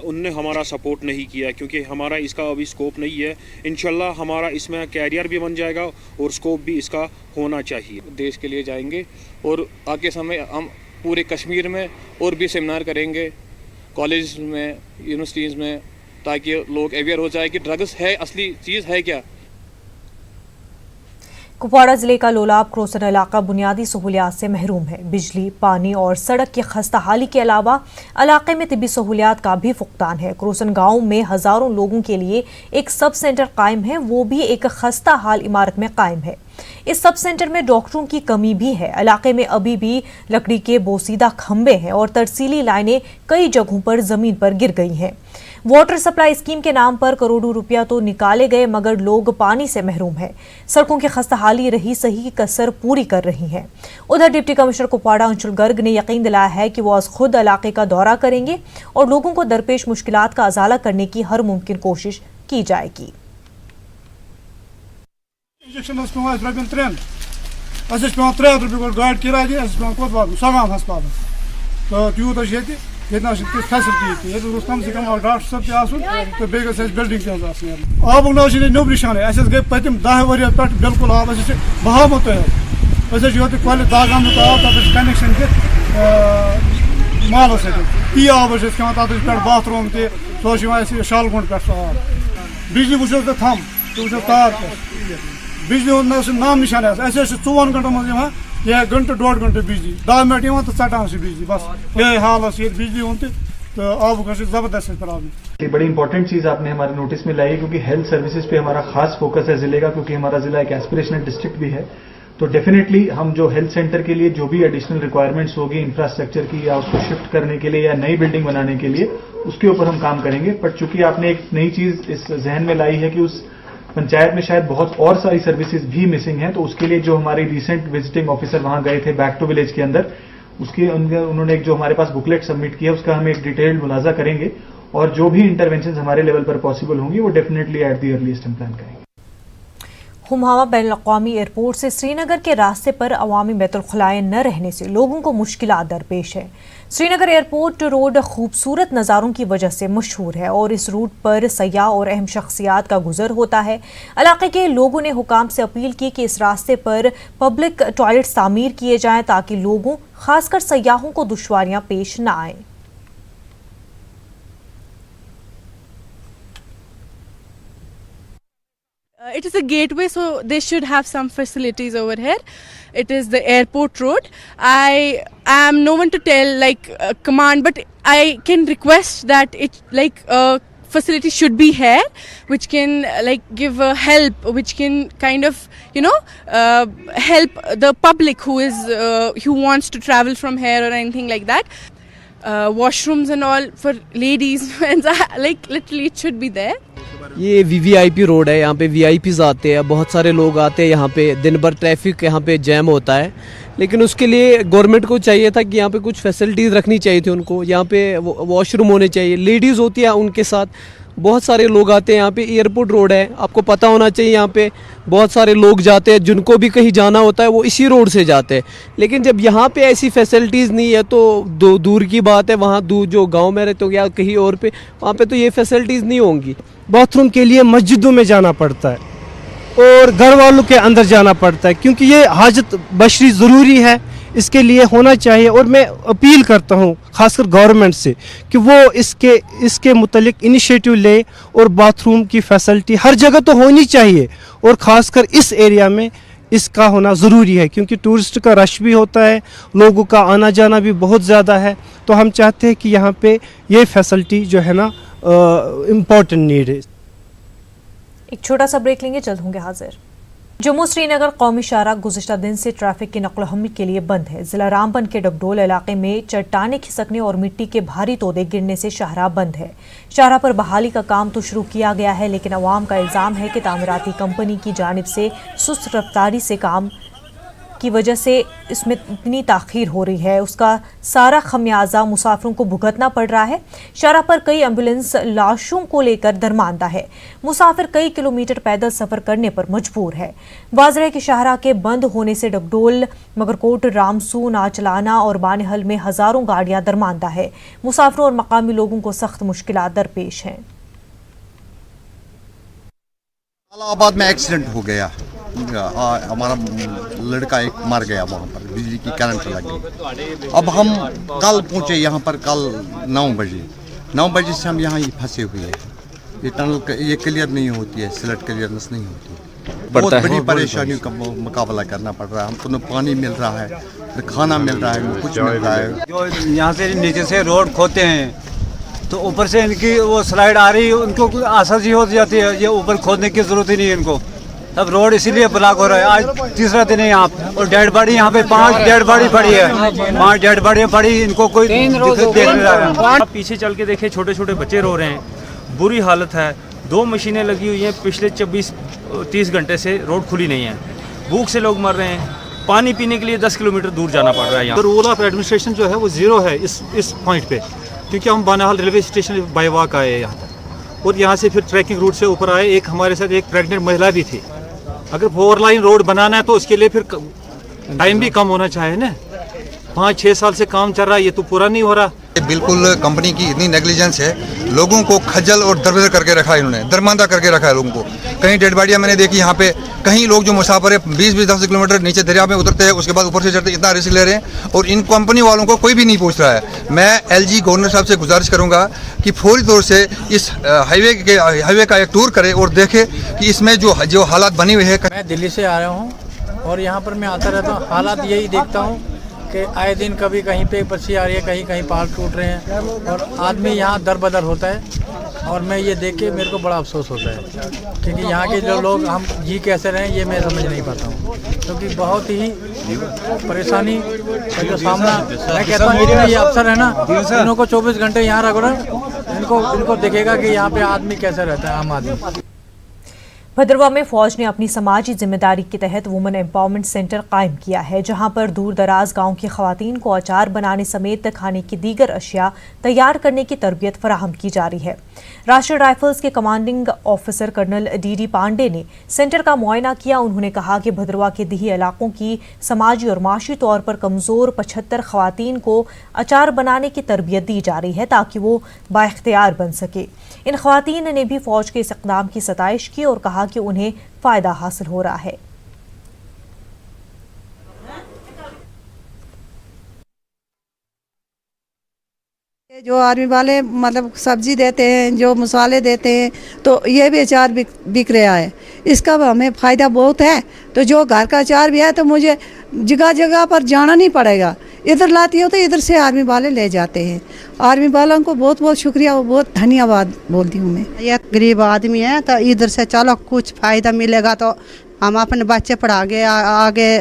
उनने हमारा सपोर्ट नहीं किया, क्योंकि हमारा इसका अभी स्कोप नहीं है। इंशाल्लाह हमारा इसमें कैरियर भी बन जाएगा और स्कोप भी इसका होना चाहिए। देश के लिए जाएंगे और आगे समय हम पूरे कश्मीर में और भी सेमिनार करेंगे, कॉलेज में, यूनिवर्सिटीज़ में, ताकि लोग अवेयर हो जाए कि ड्रग्स है, असली चीज़ है क्या। कुपवाड़ा जिले का लोलाब क्रोसन इलाका बुनियादी सहूलियात से महरूम है। बिजली, पानी और सड़क की खस्ता हाली के अलावा इलाके में तिब्बी सहूलियात का भी फुकदान है। क्रोसन गांव में हजारों लोगों के लिए एक सब सेंटर कायम है, वो भी एक खस्ता हाल इमारत में कायम है। इस सब सेंटर में डॉक्टरों की कमी भी है। इलाके में अभी भी लकड़ी के बोसीदा खंबे हैं और तरसीली लाइनें कई जगहों पर जमीन पर गिर गई हैं। वाटर सप्लाई स्कीम के नाम पर करोड़ों रुपया तो निकाले गए, मगर लोग पानी से महरूम हैं। सड़कों की खस्ताहाली रही सही कसर पूरी कर रही है। उधर डिप्टी कमिश्नर कुपवाड़ा अंशुल गर्ग ने यकीन दिलाया है कि वो आज खुद इलाके का दौरा करेंगे और लोगों को दरपेश मुश्किलात का अजाला करने की हर मुमकिन कोशिश की जाएगी। पे 300 रुपये गोट गाड़ी किराया दिन पे कोत वात सगाम हस्पताल तो यूत ये फैसिलिटी ये कम से कम डॉक्टर सब तो बेस बिल्डिंग आब नो निशान गई पतम 10 वरियो पे बिल्कुल आब बहामत योत कल दागान आब तक कनेक्शन माल ती आब खान तक पे बाथरूम तह शालगुंड पे आब बिजली वो तो थम तो तार पे बिजली नाम निशान 4 घंटों मज यह घंटे 1.5 घंटे बिजली 10 मिनट तो चटान से बिजली बस यही हाल ये बिजली हूँ तो आब जबरदस्त प्रॉब्लम। बड़ी इंपॉर्टेंट चीज़ आपने हमारे नोटिस में लाई क्योंकि हेल्थ सर्विसेज पे हमारा खास फोकस है जिले का, क्योंकि हमारा जिला एक एस्पिरेशनल डिस्ट्रिक्ट भी है। तो डेफिनेटली हम जो हेल्थ सेंटर के लिए जो भी एडिशनल रिक्वायरमेंट्स होगी इंफ्रास्ट्रक्चर की या उसको शिफ्ट करने के लिए या नई बिल्डिंग बनाने के लिए उसके ऊपर हम काम करेंगे। बट चूंकि आपने एक नई चीज़ इस जहन में लाई है कि उस पंचायत में शायद बहुत और सारी सर्विसेज भी मिसिंग हैं, तो उसके लिए जो हमारी रिसेंट विजिटिंग ऑफिसर वहां गए थे बैक टू विलेज के अंदर, उसके उन्होंने एक जो हमारे पास बुकलेट सबमिट किया उसका हम एक डिटेल्ड मुलाजा करेंगे और जो भी इंटरवेंशन हमारे लेवल पर पॉसिबल होंगी वो डेफिनेटली एट द अर्लीस्ट हम प्लान करेंगे। हुमावा बैनुल-अक़वामी एयरपोर्ट से श्रीनगर के रास्ते पर अवामी बैतुल-खुलाएं न रहने से लोगों को मुश्किलात दरपेश है। श्रीनगर एयरपोर्ट रोड खूबसूरत नज़ारों की वजह से मशहूर है और इस रूट पर सयाह और अहम शख्सियात का गुजर होता है। इलाके के लोगों ने हुकाम से अपील की कि इस रास्ते पर पब्लिक टॉयलेट्स तामीर किए जाएं ताकि लोगों खासकर सयाहों को दुश्वारियां पेश न आएं। It is a gateway, so they should have some facilities over here. It is the airport road. I am no one to tell command, but I can request that it facility should be here, which can give help, which can kind of help the public who wants to travel from here or anything like that. Washrooms and all for ladies, literally it should be there. ये VVIP road है, यहाँ पे VIPs आते हैं, बहुत सारे लोग आते हैं यहाँ पे, दिन भर ट्रैफिक यहाँ पे जैम होता है। लेकिन उसके लिए गवर्नमेंट को चाहिए था कि यहाँ पे कुछ फैसिलिटीज़ रखनी चाहिए थी उनको, यहाँ पे वॉशरूम होने चाहिए, लेडीज़ होती है उनके साथ, बहुत सारे लोग आते हैं यहाँ पे। एयरपोर्ट रोड है, आपको पता होना चाहिए यहाँ पे बहुत सारे लोग जाते हैं, जिनको भी कहीं जाना होता है वो इसी रोड से जाते हैं। लेकिन जब यहाँ पे ऐसी फैसिलिटीज़ नहीं है तो दूर की बात है, वहाँ दूर जो गांव में रहते हो या कहीं और पे, वहाँ पे तो ये फैसिलिटीज़ नहीं होंगी। बाथरूम के लिए मस्जिदों में जाना पड़ता है और घर वालों के अंदर जाना पड़ता है, क्योंकि ये हाजत बशरी ज़रूरी है, इसके लिए होना चाहिए। और मैं अपील करता हूँ खासकर गवर्नमेंट से कि वो इसके मुतलिक इनिशिएटिव ले और बाथरूम की फैसिलिटी हर जगह तो होनी चाहिए और ख़ासकर इस एरिया में इसका होना ज़रूरी है, क्योंकि टूरिस्ट का रश भी होता है, लोगों का आना जाना भी बहुत ज़्यादा है। तो हम चाहते हैं कि यहाँ पे ये फैसिलिटी जो है ना इम्पोर्टेंट नीड है। एक छोटा सा ब्रेक लेंगे, जल्द होंगे हाजिर। जम्मू श्रीनगर कौमी शाहराह गुज़िश्ता दिन से ट्रैफिक की नक़्ल हमल के लिए बंद है। जिला रामबन के डगडोल इलाके में चट्टानें खिसकने और मिट्टी के भारी तोदे गिरने से शाहराह बंद है। शाहराह पर बहाली का काम तो शुरू किया गया है, लेकिन अवाम का इल्ज़ाम है कि तामीराती कंपनी की जानिब से सुस्त रफ्तारी से काम की वजह से इसमें इतनी ताख़ीर हो रही है, उसका सारा खमियाजा मुसाफिरों को भुगतना पड़ रहा है। शाहराह पर कई एम्बुलेंस लाशों को लेकर दरमांदा है। मुसाफिर कई किलोमीटर पैदल सफ़र करने पर मजबूर है। वाज़ेह है कि शाहराह के बंद होने से डगडोल, मगरकोट, रामसू, नाचलाना और बानेहल में हज़ारों गाड़ियाँ दरमांदा है। मुसाफिरों और मकामी लोगों को सख्त मुश्किलात दरपेश हैं। इलाहाबाद में एक्सीडेंट हो गया, हमारा लड़का एक मर गया, वहाँ पर बिजली की करंट लग गई। अब हम कल पहुँचे यहाँ पर, कल 9 बजे से हम यहाँ ही फंसे हुए हैं। ये टनल ये क्लियर नहीं होती है, स्लट क्लियरनेस नहीं होती है, बहुत बड़ी परेशानियों का मुकाबला करना पड़ रहा है। हमको न पानी मिल रहा है, न खाना मिल रहा है, न कुछ मिल रहा है। जो यहाँ से नीचे से रोड खोदते हैं तो ऊपर से इनकी वो स्लाइड आ रही है, उनको आसानी हो जाती है, ये ऊपर खोदने की जरूरत ही नहीं है इनको। अब रोड इसीलिए ब्लॉक हो रहा है। आज तीसरा दिन है यहाँ पे, और डेड बॉडी यहाँ पे 5 डेड बॉडी पड़ी है, 5 डेड बॉडी पड़ी, इनको कोई देख नहीं रहा है। आप पीछे चल के देखे, छोटे छोटे बच्चे रो रहे हैं, बुरी हालत है। 2 मशीनें लगी हुई हैं, पिछले 24-30 घंटे से रोड खुली नहीं है। भूख से लोग मर रहे हैं, पानी पीने के लिए 10 किलोमीटर दूर जाना पड़ रहा है। यहाँ रूल ऑफ एडमिनिस्ट्रेशन जो है वो 0 है इस पॉइंट पे, क्योंकि हम बानाहल रेलवे स्टेशन बाई वॉक आए यहाँ तक और यहाँ से फिर ट्रैकिंग रूट से ऊपर आए। एक हमारे साथ एक प्रेग्नेंट महिला भी थी। अगर 4 लाइन रोड बनाना है तो उसके लिए फिर टाइम भी कम होना चाहिए ना। 5-6 साल से काम चल रहा है, ये तो पूरा नहीं हो रहा। बिल्कुल कंपनी की इतनी नेग्लिजेंस है, लोगों को खज्जल और दरबदर करके रखा है, इन्होंने दरमांदा करके रखा है लोगों को। कहीं डेड बॉडियाँ मैंने देखी यहाँ पे, कहीं लोग जो मुसाफिर है 20-10 किलोमीटर नीचे दरिया में उतरते हैं, उसके बाद ऊपर से चढ़ते, इतना रिस्क ले रहे हैं और इन कंपनी वालों को कोई भी नहीं पूछ रहा है। मैं LG गवर्नर साहब से गुजारिश करूँगा कि फौरी तौर से इस हाईवे का एक टूर करे और देखे कि इसमें जो हालात बनी हुई है। मैं दिल्ली से आ रहा हूँ और यहाँ पर मैं आता रहता हूँ, हालात यही देखता हूँ कि आए दिन कभी कहीं पे पक्षी आ रही है, कहीं कहीं पहाड़ टूट रहे हैं और आदमी यहाँ दर बदर होता है। और मैं ये देख के मेरे को बड़ा अफसोस होता है, क्योंकि यहाँ के जो लोग हम जी कैसे रहें ये मैं समझ नहीं पाता हूँ, क्योंकि बहुत ही परेशानी का जो सामना, मैं कहता हूँ ये अफसर है ना, इन्हों को 24 घंटे यहाँ रख रहा, इनको देखेगा कि यहाँ पे आदमी कैसे रहता है, आम आदमी। भद्रवाह में फौज ने अपनी समाजी जिम्मेदारी के तहत वुमेन एम्पावरमेंट सेंटर कायम किया है, जहां पर दूर दराज गांव की खवातीन को अचार बनाने समेत खाने की दीगर अशिया तैयार करने की तरबियत फराहम की जा रही है। राष्ट्रीय राइफल्स के commanding officer colonel DD Pandey ने सेंटर का मुआयना किया। उन्होंने कहा कि भद्रवाह के दिही इलाकों की समाजी और माशी तौर पर कमज़ोर 75 खवातीन को अचार बनाने की तरबियत दी जा रही है ताकि वो बाइख्तियार बन सके। इन खवातीन ने भी फौज के इस इक़दाम की सताइश की और कहा कि उन्हें फ़ायदा हासिल हो रहा है। जो आर्मी वाले मतलब सब्जी देते हैं, जो मसाले देते हैं, तो ये भी अचार बिक रहा है, इसका हमें फ़ायदा बहुत है। तो जो घर का अचार भी है तो मुझे जगह जगह पर जाना नहीं पड़ेगा, इधर लाती हूँ तो इधर से आर्मी वाले ले जाते हैं। आर्मी वालों को बहुत बहुत शुक्रिया और बहुत धन्यवाद बोलती हूँ मैं। ये गरीब आदमी है तो इधर से चलो कुछ फ़ायदा मिलेगा तो हम अपने बच्चे पढ़ा के आगे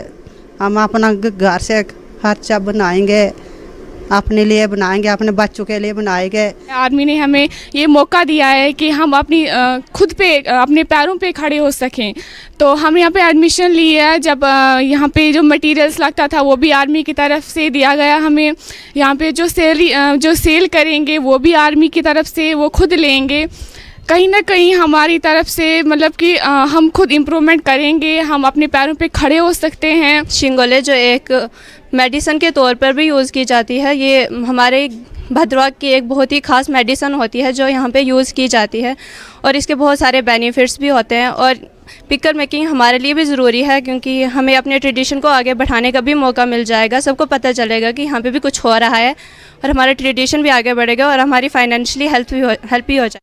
हम अपना घर से खर्चा बनाएंगे, अपने लिए बनाएंगे, अपने बच्चों के लिए बनाएंगे। आर्मी ने हमें ये मौका दिया है कि हम अपनी खुद पे अपने पैरों पे खड़े हो सकें। तो हम यहाँ पे एडमिशन लिए है, जब यहाँ पे जो मटेरियल्स लगता था वो भी आर्मी की तरफ से दिया गया हमें। यहाँ पे जो सेल करेंगे वो भी आर्मी की तरफ से वो खुद लेंगे। कहीं ना कहीं हमारी तरफ से मतलब कि हम खुद इम्प्रूवमेंट करेंगे, हम अपने पैरों पे खड़े हो सकते हैं। शिंगोले जो एक मेडिसिन के तौर पर भी यूज़ की जाती है, ये हमारे भद्रवाह की एक बहुत ही ख़ास मेडिसिन होती है जो यहाँ पे यूज़ की जाती है और इसके बहुत सारे बेनिफिट्स भी होते हैं। और पिकर मेकिंग हमारे लिए भी ज़रूरी है क्योंकि हमें अपने ट्रेडिशन को आगे बढ़ाने का भी मौका मिल जाएगा। सबको पता चलेगा कि यहाँ पे भी कुछ हो रहा है और हमारा ट्रेडिशन भी आगे बढ़ेगा और हमारी फाइनेंशियली हेल्प भी हो जाएगी।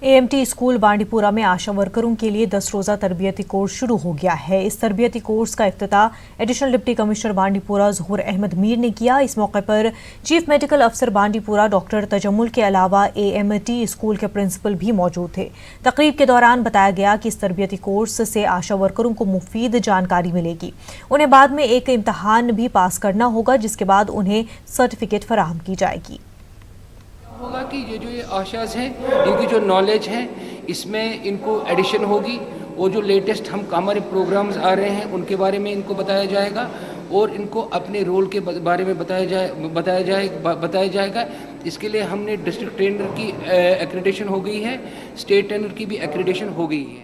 AMT स्कूल बांडीपुरा में आशा वर्करों के लिए 10 रोज़ा तरबियती कोर्स शुरू हो गया है। इस तरबियती कोर्स का इफ्तिताह एडिशनल डिप्टी कमिश्नर बांडीपुरा ज़हूर अहमद मीर ने किया। इस मौके पर चीफ मेडिकल अफसर बांडीपुरा डॉक्टर तजम्मुल के अलावा AMT स्कूल के प्रिंसिपल भी मौजूद थे। तकरीब के दौरान बताया गया कि इस तरबियती कोर्स से आशा वर्करों को मुफीद जानकारी मिलेगी। उन्हें बाद में एक इम्तहान भी पास करना होगा जिसके बाद उन्हें सर्टिफिकेट फराहम की जाएगी। होगा कि जो ये आशाज हैं इनकी जो नॉलेज है इसमें इनको एडिशन होगी और जो लेटेस्ट हमारे प्रोग्राम्स आ रहे हैं उनके बारे में इनको बताया जाएगा और इनको अपने रोल के बारे में बताया जाएगा। इसके लिए हमने डिस्ट्रिक्ट ट्रेनर की एक्रेडिटेशन हो गई है, स्टेट ट्रेनर की भी एक्रेडिटेशन हो गई है।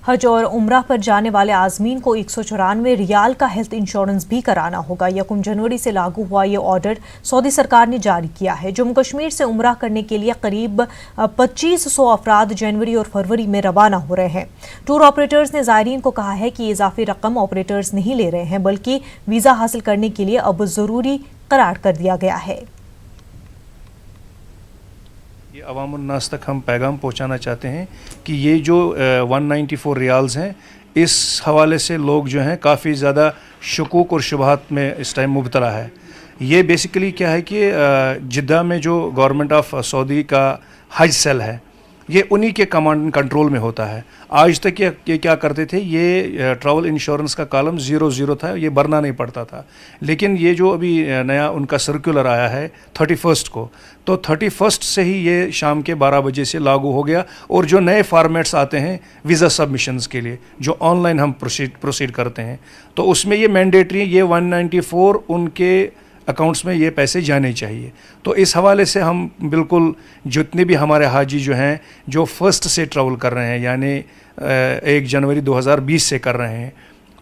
हज और उम्रा पर जाने वाले आज़मीन को 194 रियाल का हेल्थ इंश्योरेंस भी कराना होगा। 1 जनवरी से लागू हुआ ये ऑर्डर सऊदी सरकार ने जारी किया है। जम्मू कश्मीर से उम्रा करने के लिए करीब 2500 अफराद जनवरी और फरवरी में रवाना हो रहे हैं। टूर ऑपरेटर्स ने ज़ायरीन को कहा है कि इजाफी रकम ऑपरेटर्स नहीं ले रहे हैं बल्कि वीज़ा हासिल करने के लिए अब ज़रूरी करार कर दिया गया है। ये अवामुन्नास तक हम पैगाम पहुंचाना चाहते हैं कि ये जो 194 रियाल्स हैं इस हवाले से लोग जो हैं काफ़ी ज़्यादा शकूक और शुबहात में इस टाइम मुब्तला है। ये बेसिकली क्या है कि जिद्दा में जो गवर्नमेंट ऑफ सऊदी का हज सेल है ये उन्हीं के कमांड एंड कंट्रोल में होता है। आज तक ये क्या करते थे, ये ट्रैवल इंश्योरेंस का कॉलम 00 था, ये भरना नहीं पड़ता था। लेकिन ये जो अभी नया उनका सर्कुलर आया है 31 को, तो 31 से ही ये शाम के 12 बजे से लागू हो गया। और जो नए फॉर्मेट्स आते हैं वीज़ा सबमिशंस के लिए जो ऑनलाइन हम प्रोसीड करते हैं तो उसमें ये मैंडेटरी, ये 194 उनके अकाउंट्स में ये पैसे जाने चाहिए। तो इस हवाले से हम बिल्कुल जितने भी हमारे हाजी जो हैं जो फर्स्ट से ट्रैवल कर रहे हैं यानी 1 जनवरी 2020 से कर रहे हैं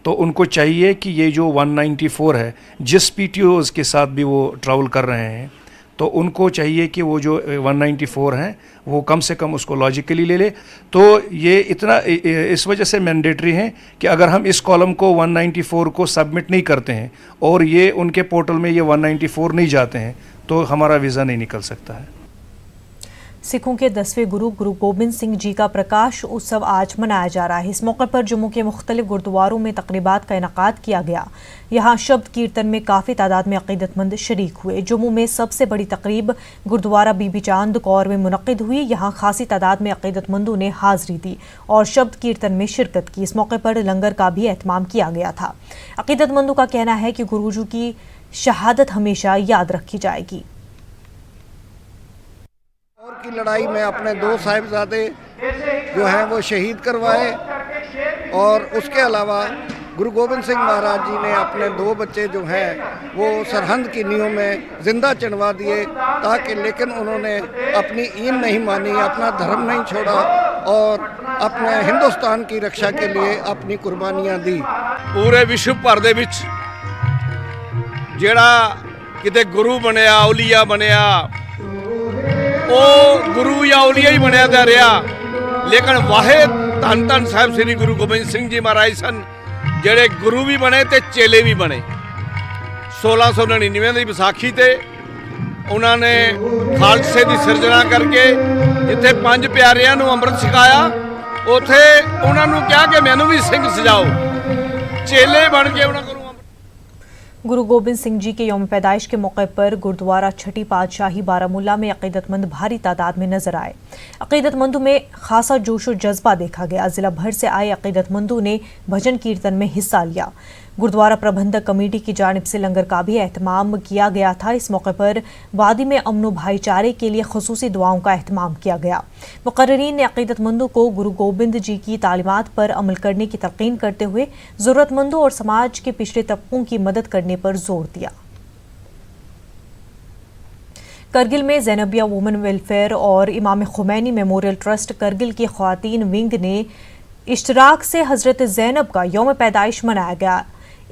तो उनको चाहिए कि ये जो 194 है, जिस PTOs के साथ भी वो ट्रैवल कर रहे हैं, तो उनको चाहिए कि वो जो 194 हैं वो कम से कम उसको लॉजिकली ले ले। तो ये इतना इस वजह से मैंडेटरी है कि अगर हम इस कॉलम को 194 को सबमिट नहीं करते हैं और ये उनके पोर्टल में ये 194 नहीं जाते हैं तो हमारा वीज़ा नहीं निकल सकता है। सिखों के 10वें गुरु गुरु गोबिंद सिंह जी का प्रकाश उत्सव आज मनाया जा रहा है। इस मौके पर जम्मू के मुख्तलिफ गुरुद्वारों में तकरीबात का इनेकाद किया गया। यहाँ शब्द कीर्तन में काफ़ी तादाद में अकीदतमंद शरीक हुए। जम्मू में सबसे बड़ी तकरीब गुरुद्वारा बीबी चांद कौर में मुनक्किद हुई। यहाँ खासी तादाद में अकीदतमंदों ने हाजिरी दी और शब्द कीर्तन में शिरकत की। इस मौके पर लंगर का भी एहतमाम किया गया था। अकीदतमंदों का कहना है कि गुरुजी की शहादत हमेशा याद रखी जाएगी। की लड़ाई में अपने 2 साहिबजादे जो हैं वो शहीद करवाए और उसके अलावा गुरु गोबिंद सिंह महाराज जी ने अपने 2 बच्चे जो हैं वो सरहंद की नींव में जिंदा चिनवा दिए ताकि, लेकिन उन्होंने अपनी ईन नहीं मानी, अपना धर्म नहीं छोड़ा और अपने हिंदुस्तान की रक्षा के लिए अपनी कुर्बानियां दी। पूरे विश्व भर दे विच जेड़ा किते गुरु बनया, औलिया बनया, ਉਹ ਗੁਰੂ ਜਾਂ ਔਲੀਆ ਹੀ ਬਣਿਆ ਤਾਂ ਰਿਹਾ, ਲੇਕਿਨ ਵਾਹਿਦ ਧੰਨ ਧੰਨ ਸਾਹਿਬ ਸ੍ਰੀ ਗੁਰੂ ਗੋਬਿੰਦ ਸਿੰਘ ਜੀ ਮਹਾਰਾਜ ਸਨ ਜਿਹੜੇ ਗੁਰੂ ਵੀ ਬਣੇ ਤੇ ਚੇਲੇ ਵੀ ਬਣੇ। 1699 ਦੀ ਵਿਸਾਖੀ ਤੇ ਉਹਨਾਂ ਨੇ ਖਾਲਸੇ ਦੀ ਸਿਰਜਣਾ ਕਰਕੇ ਜਿੱਥੇ 5 ਪਿਆਰਿਆਂ ਨੂੰ ਅੰਮ੍ਰਿਤ ਛਕਾਇਆ, ਉੱਥੇ ਉਹਨਾਂ ਨੂੰ ਕਿਹਾ ਕਿ ਮੈਨੂੰ ਵੀ ਸਿੰਘ ਸਜਾਓ। ਚੇਲੇ ਬਣ ਕੇ ਉਹਨਾਂ ਕੋਲ गुरु गोबिंद सिंह जी के यौम पैदाइश के मौके पर गुरुद्वारा छठी पातशाही बारामुल्ला में अकीदतमंद भारी तादाद में नजर आए। अकीदतमंदों में खासा जोश और जज्बा देखा गया। जिला भर से आए अकीदतमंदों ने भजन कीर्तन में हिस्सा लिया। गुरुद्वारा प्रबंधक कमेटी की जानिब से लंगर का भी एहतमाम किया गया था। इस मौके पर वादी में अमन भाईचारे के लिए खुसूसी दुआओं का एहतमाम किया गया। मुकर्रिरीन ने अकीदतमंदों को गुरु गोबिंद जी की तालीमात पर अमल करने की तलकीन करते हुए ज़रूरतमंदों और समाज के पिछड़े तबकों की मदद करने पर जोर दिया। करगिल में ज़ैनबिया वुमेन वेलफेयर और इमाम खुमैनी मेमोरियल ट्रस्ट करगिल की ख्वातीन विंग ने इश्तराक से हज़रत ज़ैनब का यौम पैदाइश मनाया गया।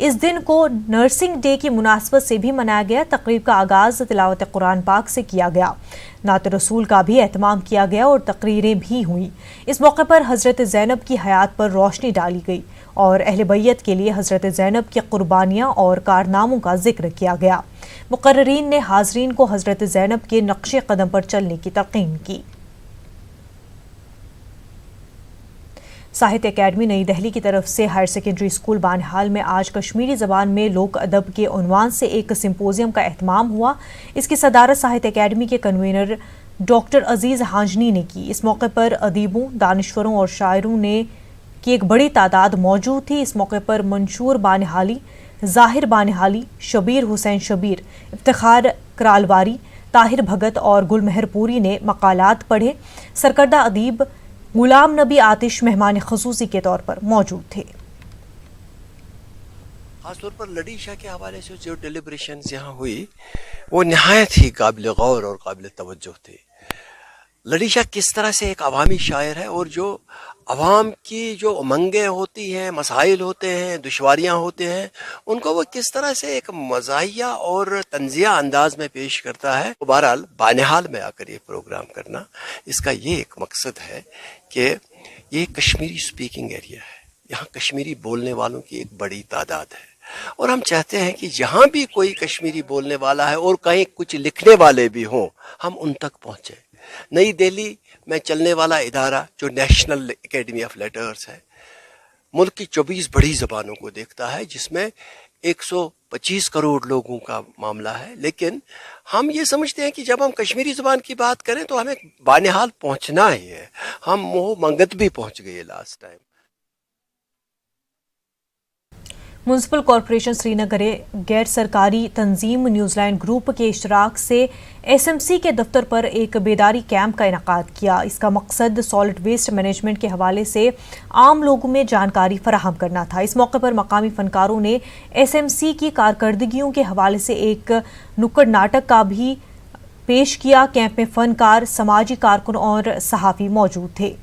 इस दिन को नर्सिंग डे की मुनासबत से भी मनाया गया। तकरीब का आगाज़ तिलावत कुरान पाक से किया गया। नात रसूल का भी एहतमाम किया गया और तकरीरें भी हुई। इस मौके पर हज़रत ज़ैनब की हयात पर रोशनी डाली गई और अहले बैत के लिए हज़रत ज़ैनब की कुर्बानियाँ और कारनामों का जिक्र किया गया। मुकर्रिरीन ने हाज़रीन को हज़रत ज़ैनब के नक्शे कदम पर चलने की तलकीन की। साहित्य अकेडमी नई दिल्ली की तरफ से हायर सेकेंडरी स्कूल बानिहाल में आज कश्मीरी ज़बान में लोक अदब के उन्वान से एक सिंपोजियम का एहतमाम हुआ। इसकी सदारत साहित्य अकेडमी के कन्वीनर डॉक्टर अजीज़ हांजनी ने की। इस मौके पर अदीबों, दानिश्वरों और शायरों ने की एक बड़ी तादाद मौजूद थी। इस मौके पर मंशूर बानिहाली, ज़ाहिर बानिहाली, शबीर हुसैन शबीर, इफ्तिखार करालवारी, ताहिर भगत और गुलमहरपुरी ने मकालात पढ़े। सरकर्दा अदीब गुलाम नबी आतिश मेहमान खसूसी के तौर पर मौजूद थे। खासतौर पर लड़ी शाह के हवाले से जो डिलिब्रेशंस यहाँ हुई वो नहायत ही काबिल गौर और काबिल तवज्जो थे। लड़ी शाह किस तरह से एक अवामी शायर है और जो अवाम की जो उमंगें होती हैं, मसाइल होते हैं, दुश्वारियाँ होते हैं, उनको वो किस तरह से एक मज़ाहिया और तंज़िया अंदाज में पेश करता है। बहरहाल बानिहाल में आकर ये प्रोग्राम करना, इसका ये एक मकसद है कि ये कश्मीरी स्पीकिंग एरिया है, यहाँ कश्मीरी बोलने वालों की एक बड़ी तादाद है और हम चाहते हैं कि जहाँ भी कोई कश्मीरी बोलने वाला है और कहीं कुछ लिखने वाले भी हों, हम उन तक पहुँचें। नई दिल्ली में चलने वाला इदारा जो नेशनल एकेडमी ऑफ लेटर्स है, मुल्क की 24 बड़ी ज़बानों को देखता है, जिसमें 125 करोड़ लोगों का मामला है। लेकिन हम ये समझते हैं कि जब हम कश्मीरी ज़बान की बात करें तो हमें बानिहाल पहुंचना ही है। हम मोह मंगत भी पहुंच गए last time. Municipal corporation Srinagar गैर सरकारी तंजीम न्यूजीलैंड ग्रुप के इश्तराक से एसएमसी के दफ्तर पर एक बेदारी कैंप का इनेकाद किया। इसका मकसद सॉलिड वेस्ट मैनेजमेंट के हवाले से आम लोगों में जानकारी फराहम करना था। इस मौके पर मकामी फनकारों ने एसएमसी की कारकर्दगियों के हवाले से एक नुक्कड़ नाटक का भी पेश किया। कैंप में फनकार, समाजी कारकुन और सहाफ़ी मौजूद थे।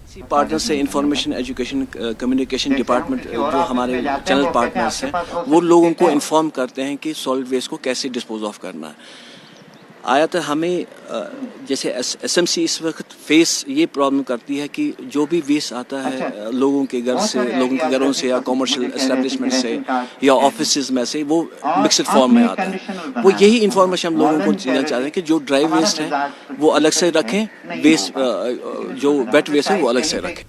पार्टनर से इंफॉर्मेशन एजुकेशन कम्युनिकेशन डिपार्टमेंट जो हमारे चैनल पार्टनर्स हैं वो लोगों को इन्फॉर्म करते हैं कि सॉलिड वेस्ट को कैसे डिस्पोज ऑफ करना है। आया तो हमें जैसे एसएमसी इस वक्त फेस ये प्रॉब्लम करती है कि जो भी वेस्ट आता है लोगों के घर से, लोगों के घरों से या कॉमर्शियल एस्टेब्लिशमेंट से या ऑफिसेज में से, वो मिक्सड फॉर्म में आता है। वो यही इन्फॉर्मेशन हम लोगों को देना चाहते हैं कि जो ड्राई वेस्ट है वो अलग से रखें, वेस्ट जो वेट वेस्ट है वो अलग से रखें।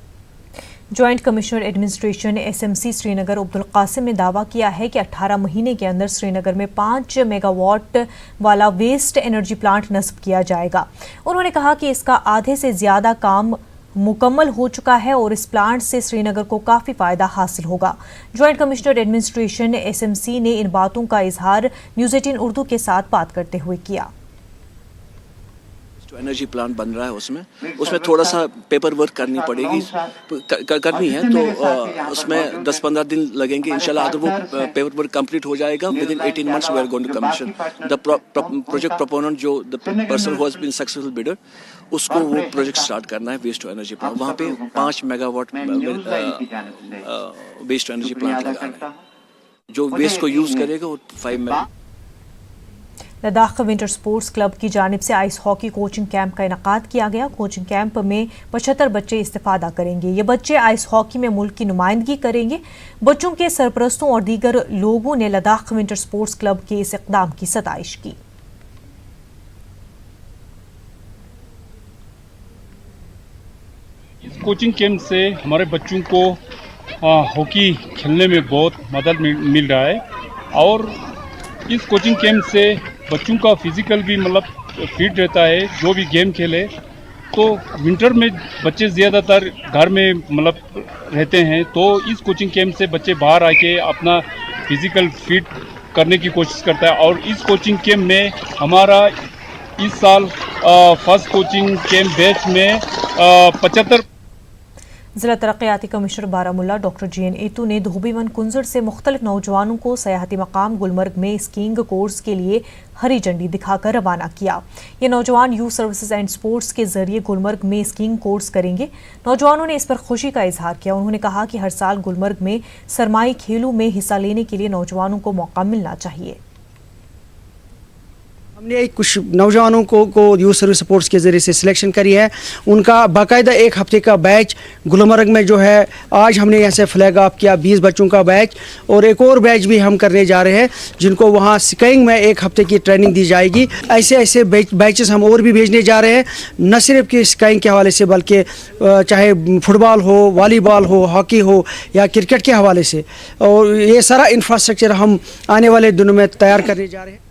Joint commissioner administration SMC Srinagar Abdul Qasim ने दावा किया है कि 18 महीने के अंदर श्रीनगर में 5 मेगावाट वाला वेस्ट एनर्जी प्लांट नस्ब किया जाएगा। उन्होंने कहा कि इसका आधे से ज्यादा काम मुकम्मल हो चुका है और इस प्लांट से श्रीनगर को काफ़ी फ़ायदा हासिल होगा। जॉइंट कमिश्नर एडमिनिस्ट्रेशन एसएमसी ने इन बातों का इजहार न्यूज़ 18 उर्दू के साथ बात करते हुए किया। जो एनर्जी प्लांट बन रहा है उसमें थोड़ा सा पेपर वर्क करनी पड़ेगी, करनी है तो उसमें 10-15 दिन लगेंगे इंशाल्लाह। अगर वो पेपर वर्क कंप्लीट हो जाएगा within 18 months we are going to commission the project proponent, जो the person who has been successful bidder, उसको वो प्रोजेक्ट स्टार्ट करना है वेस्ट टू एनर्जी प्लांट। वहाँ पे 5 megawatt waste to energy plant लगाना है। जो वेस्ट को यूज करेगा वो 5 mega. Ladakh winter sports club की जानिब से आइस हॉकी कोचिंग कैंप का इनेकाद किया गया। कोचिंग कैंप में 75 बच्चे इस्तेफादा करेंगे। ये बच्चे आइस हॉकी में मुल्क की नुमाइंदगी करेंगे। बच्चों के सरपरस्तों और दीगर लोगों ने लद्दाख विंटर स्पोर्ट्स क्लब के इस इक़दाम की सताइश की। इस कोचिंग कैंप से हमारे बच्चों को हॉकी खेलने में बहुत मदद मिल रहा है और इस कोचिंग कैंप से बच्चों का फिजिकल भी मतलब फिट रहता है। जो भी गेम खेले तो विंटर में बच्चे ज़्यादातर घर में मतलब रहते हैं, तो इस कोचिंग कैंप से बच्चे बाहर आके अपना फिजिकल फिट करने की कोशिश करता है। और इस कोचिंग कैंप में हमारा इस साल फर्स्ट कोचिंग कैंप बैच में 75 जिला तरक्याती कमिश्नर बारामुल्ला डॉक्टर GN एतू ने धोबीवन कुंजर से मुख्तलिफ नौजवानों को सयाहती मकाम गुलमर्ग में स्कीइंग कोर्स के लिए हरी झंडी दिखाकर रवाना किया। ये नौजवान यूथ सर्विसेज एंड स्पोर्ट्स के जरिए गुलमर्ग में स्कीइंग कोर्स करेंगे। नौजवानों ने इस पर खुशी का इजहार किया। उन्होंने कहा कि हर साल गुलमर्ग में सरमाई खेलों में हिस्सा लेने के लिए नौजवानों को मौका मिलना चाहिए। हमने कुछ नौजवानों को यूथ सर्विस सपोर्ट्स के ज़रिए से सिलेक्शन करी है। उनका बाकायदा 1 हफ्ते का बैच गुलमर्ग में जो है आज हमने यहाँ से फ्लैग ऑफ किया 20 बच्चों का बैच, और एक और बैच भी हम करने जा रहे हैं जिनको वहाँ स्कीइंग में 1 हफ्ते की ट्रेनिंग दी जाएगी। ऐसे बैचेस हम और भी भेजने जा रहे हैं, न सिर्फ कि स्कीइंग के हवाले से बल्कि चाहे फुटबॉल हो, वॉलीबॉल हो, हॉकी हो या क्रिकेट के हवाले से। और ये सारा इंफ्रास्ट्रक्चर हम आने वाले दिनों में तैयार करने जा रहे हैं।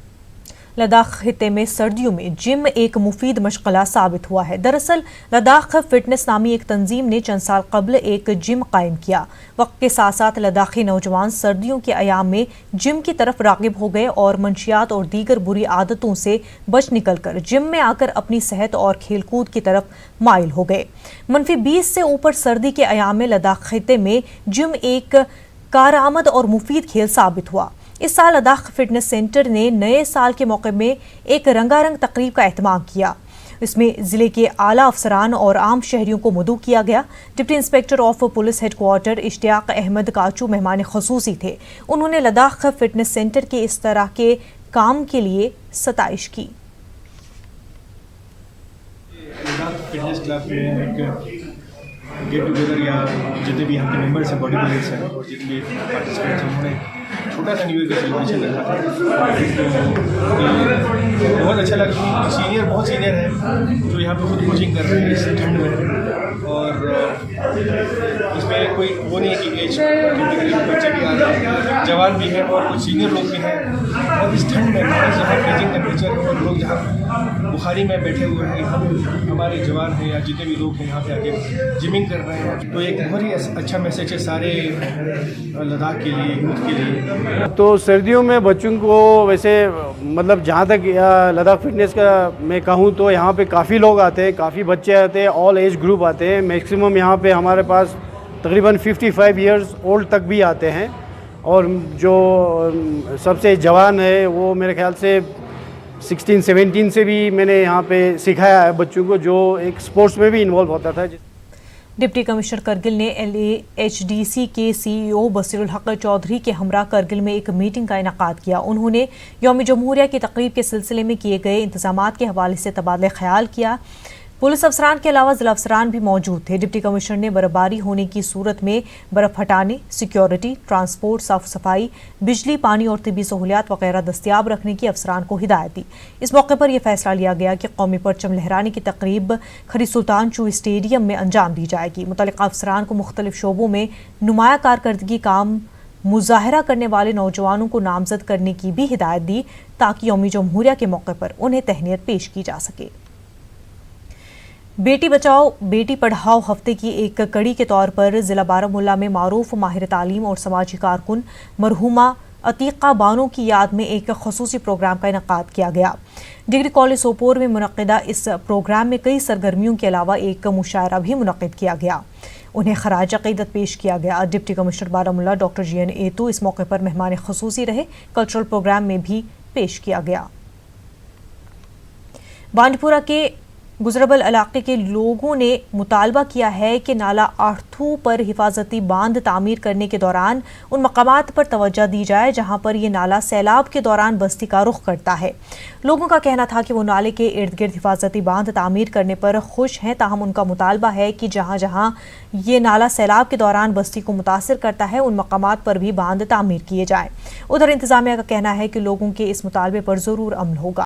लद्दाख खित्ते में सर्दियों में जिम एक मुफीद मशगला साबित हुआ है। दरअसल लद्दाख फिटनेस नामी एक तंजीम ने चंद साल कबल एक जिम कायम किया। वक्त के साथ साथ लद्दाखी नौजवान सर्दियों के अयाम में जिम की तरफ रागिब हो गए और मंशियात और दीगर बुरी आदतों से बच निकलकर जिम में आकर अपनी सेहत और खेलकूद की तरफ माइल हो गए। -20 से ऊपर सर्दी के अयाम में लद्दाख खित्ते में जिम एक कारआमद और मुफीद खेल साबित हुआ। इस साल लद्दाख फिटनेस सेंटर ने नए साल के मौके में एक रंगारंग तकरीब का एहतमाम किया। इसमें जिले के आला अफसरान और आम शहरियों को मदऊ किया गया। Deputy inspector of police headquarter Ishtiaq Ahmad Kachu मेहमान खसूसी थे। उन्होंने लद्दाख फिटनेस सेंटर के इस तरह के काम के लिए सताइश की। फिटनेस क्लब में एक गेट टुगेदर या जितने भी यहाँ के मेंबर्स हैं, बॉडी बिल्डर्स हैं और जितने भी पार्टिसिपेंट्स हैं, उन्होंने छोटा सा न्यू ईयर का सेलिब्रेशन रखा था। बहुत अच्छा लगा। बहुत सीनियर है जो यहाँ पे खुद कोचिंग कर रहे हैं इस ठंड में, और इसमें कोई वो नहीं है कि एज कैटेगरी के बच्चे भी आ रहे हैं, जवान भी हैं और कुछ सीनियर लोग भी हैं। और इस ठंड में जहाँ फ्रीजिंग टेम्परेचर है और लोग जहाँ बुखारी में बैठे हुए हैं, हमारे जवान हैं या जितने भी लोग हैं यहाँ पे आके जिमिंग कर रहे हैं, तो एक बहुत ही अच्छा मैसेज है सारे लद्दाख के लिए, यूथ के लिए। तो सर्दियों में बच्चों को वैसे मतलब जहाँ तक लद्दाख फिटनेस का मैं कहूँ तो यहाँ पे काफ़ी लोग आते हैं, काफ़ी बच्चे आते हैं, ऑल एज ग्रुप आते हैं। मैक्सिमम यहाँ पे हमारे पास तकरीबन 55 इयर्स ओल्ड तक भी आते हैं, और जो सबसे जवान है वो मेरे ख्याल से 16-17 से भी मैंने यहाँ पे सिखाया है बच्चों को, जो एक स्पोर्ट्स में भी इन्वॉल्व होता था। डिप्टी कमिश्नर करगिल ने LAHDC के CEO बसीरुल हक चौधरी के हमरा करगिल में एक मीटिंग का इनेकाद किया। उन्होंने यौम जमहूरिया की तकरीब के सिलसिले में किए गए इंतजामात के हवाले से तबादला ख्याल किया। पुलिस अफसरान के अलावा जिला अफसरान भी मौजूद थे। डिप्टी कमिश्नर ने बर्फबारी होने की सूरत में बर्फ हटाने, सिक्योरिटी, ट्रांसपोर्ट, साफ सफाई, बिजली, पानी और तिबी सहूलियात वगैरह दस्तियाब रखने की अफसरान को हिदायत दी। इस मौके पर यह फैसला लिया गया कि कौमी परचम लहराने की तकरीब खरी सुल्तान चू स्टेडियम में अंजाम दी जाएगी। मुतल्लिका अफसरान को मुख्तलिफ शोबों में नुमाया कारकर्दगी काम मुजाहरा करने वाले नौजवानों को नामजद करने की भी हिदायत दी ताकि यौम जमहूरिया के मौके पर उन्हें तहनीत पेश की जा सके। बेटी बचाओ बेटी पढ़ाओ हफ्ते की एक कड़ी के तौर पर जिला बारामूला में मारूफ माहिर तालीम और समाजी कारकुन मरहुमा अतीका बानो की याद में एक खसूसी प्रोग्राम का इनेकाद किया गया। डिग्री कॉलेज सोपोर में मुनक्किदा इस प्रोग्राम में कई सरगर्मियों के अलावा एक मुशायरा भी मुनक्किद किया गया। उन्हें खराज अक़ीदत पेश किया गया। Deputy commissioner Baramulla doctor GN एतू इस मौके पर मेहमान खसूसी रहे। कल्चरल प्रोग्राम में भी पेश किया गया। बांडपुरा के गुजरबल इलाके के लोगों ने मुतालबा किया है कि नाला आर्थू पर हिफाजती बांध तामीर करने के दौरान उन मकामात पर तवज्जो दी जाए जहां पर यह नाला सैलाब के दौरान बस्ती का रुख करता है। लोगों का कहना था कि वो नाले के इर्द गिर्द हिफाजती बांध तामीर करने पर खुश हैं, ताहम उनका मुतालबा है कि जहां जहां ये नाला सैलाब के दौरान बस्ती को मुतासिर करता है उन मकामात पर भी बांध तामीर किए जाए। उधर इंतजामिया का कहना है कि लोगों के इस मुतालबे पर ज़रूर अमल होगा।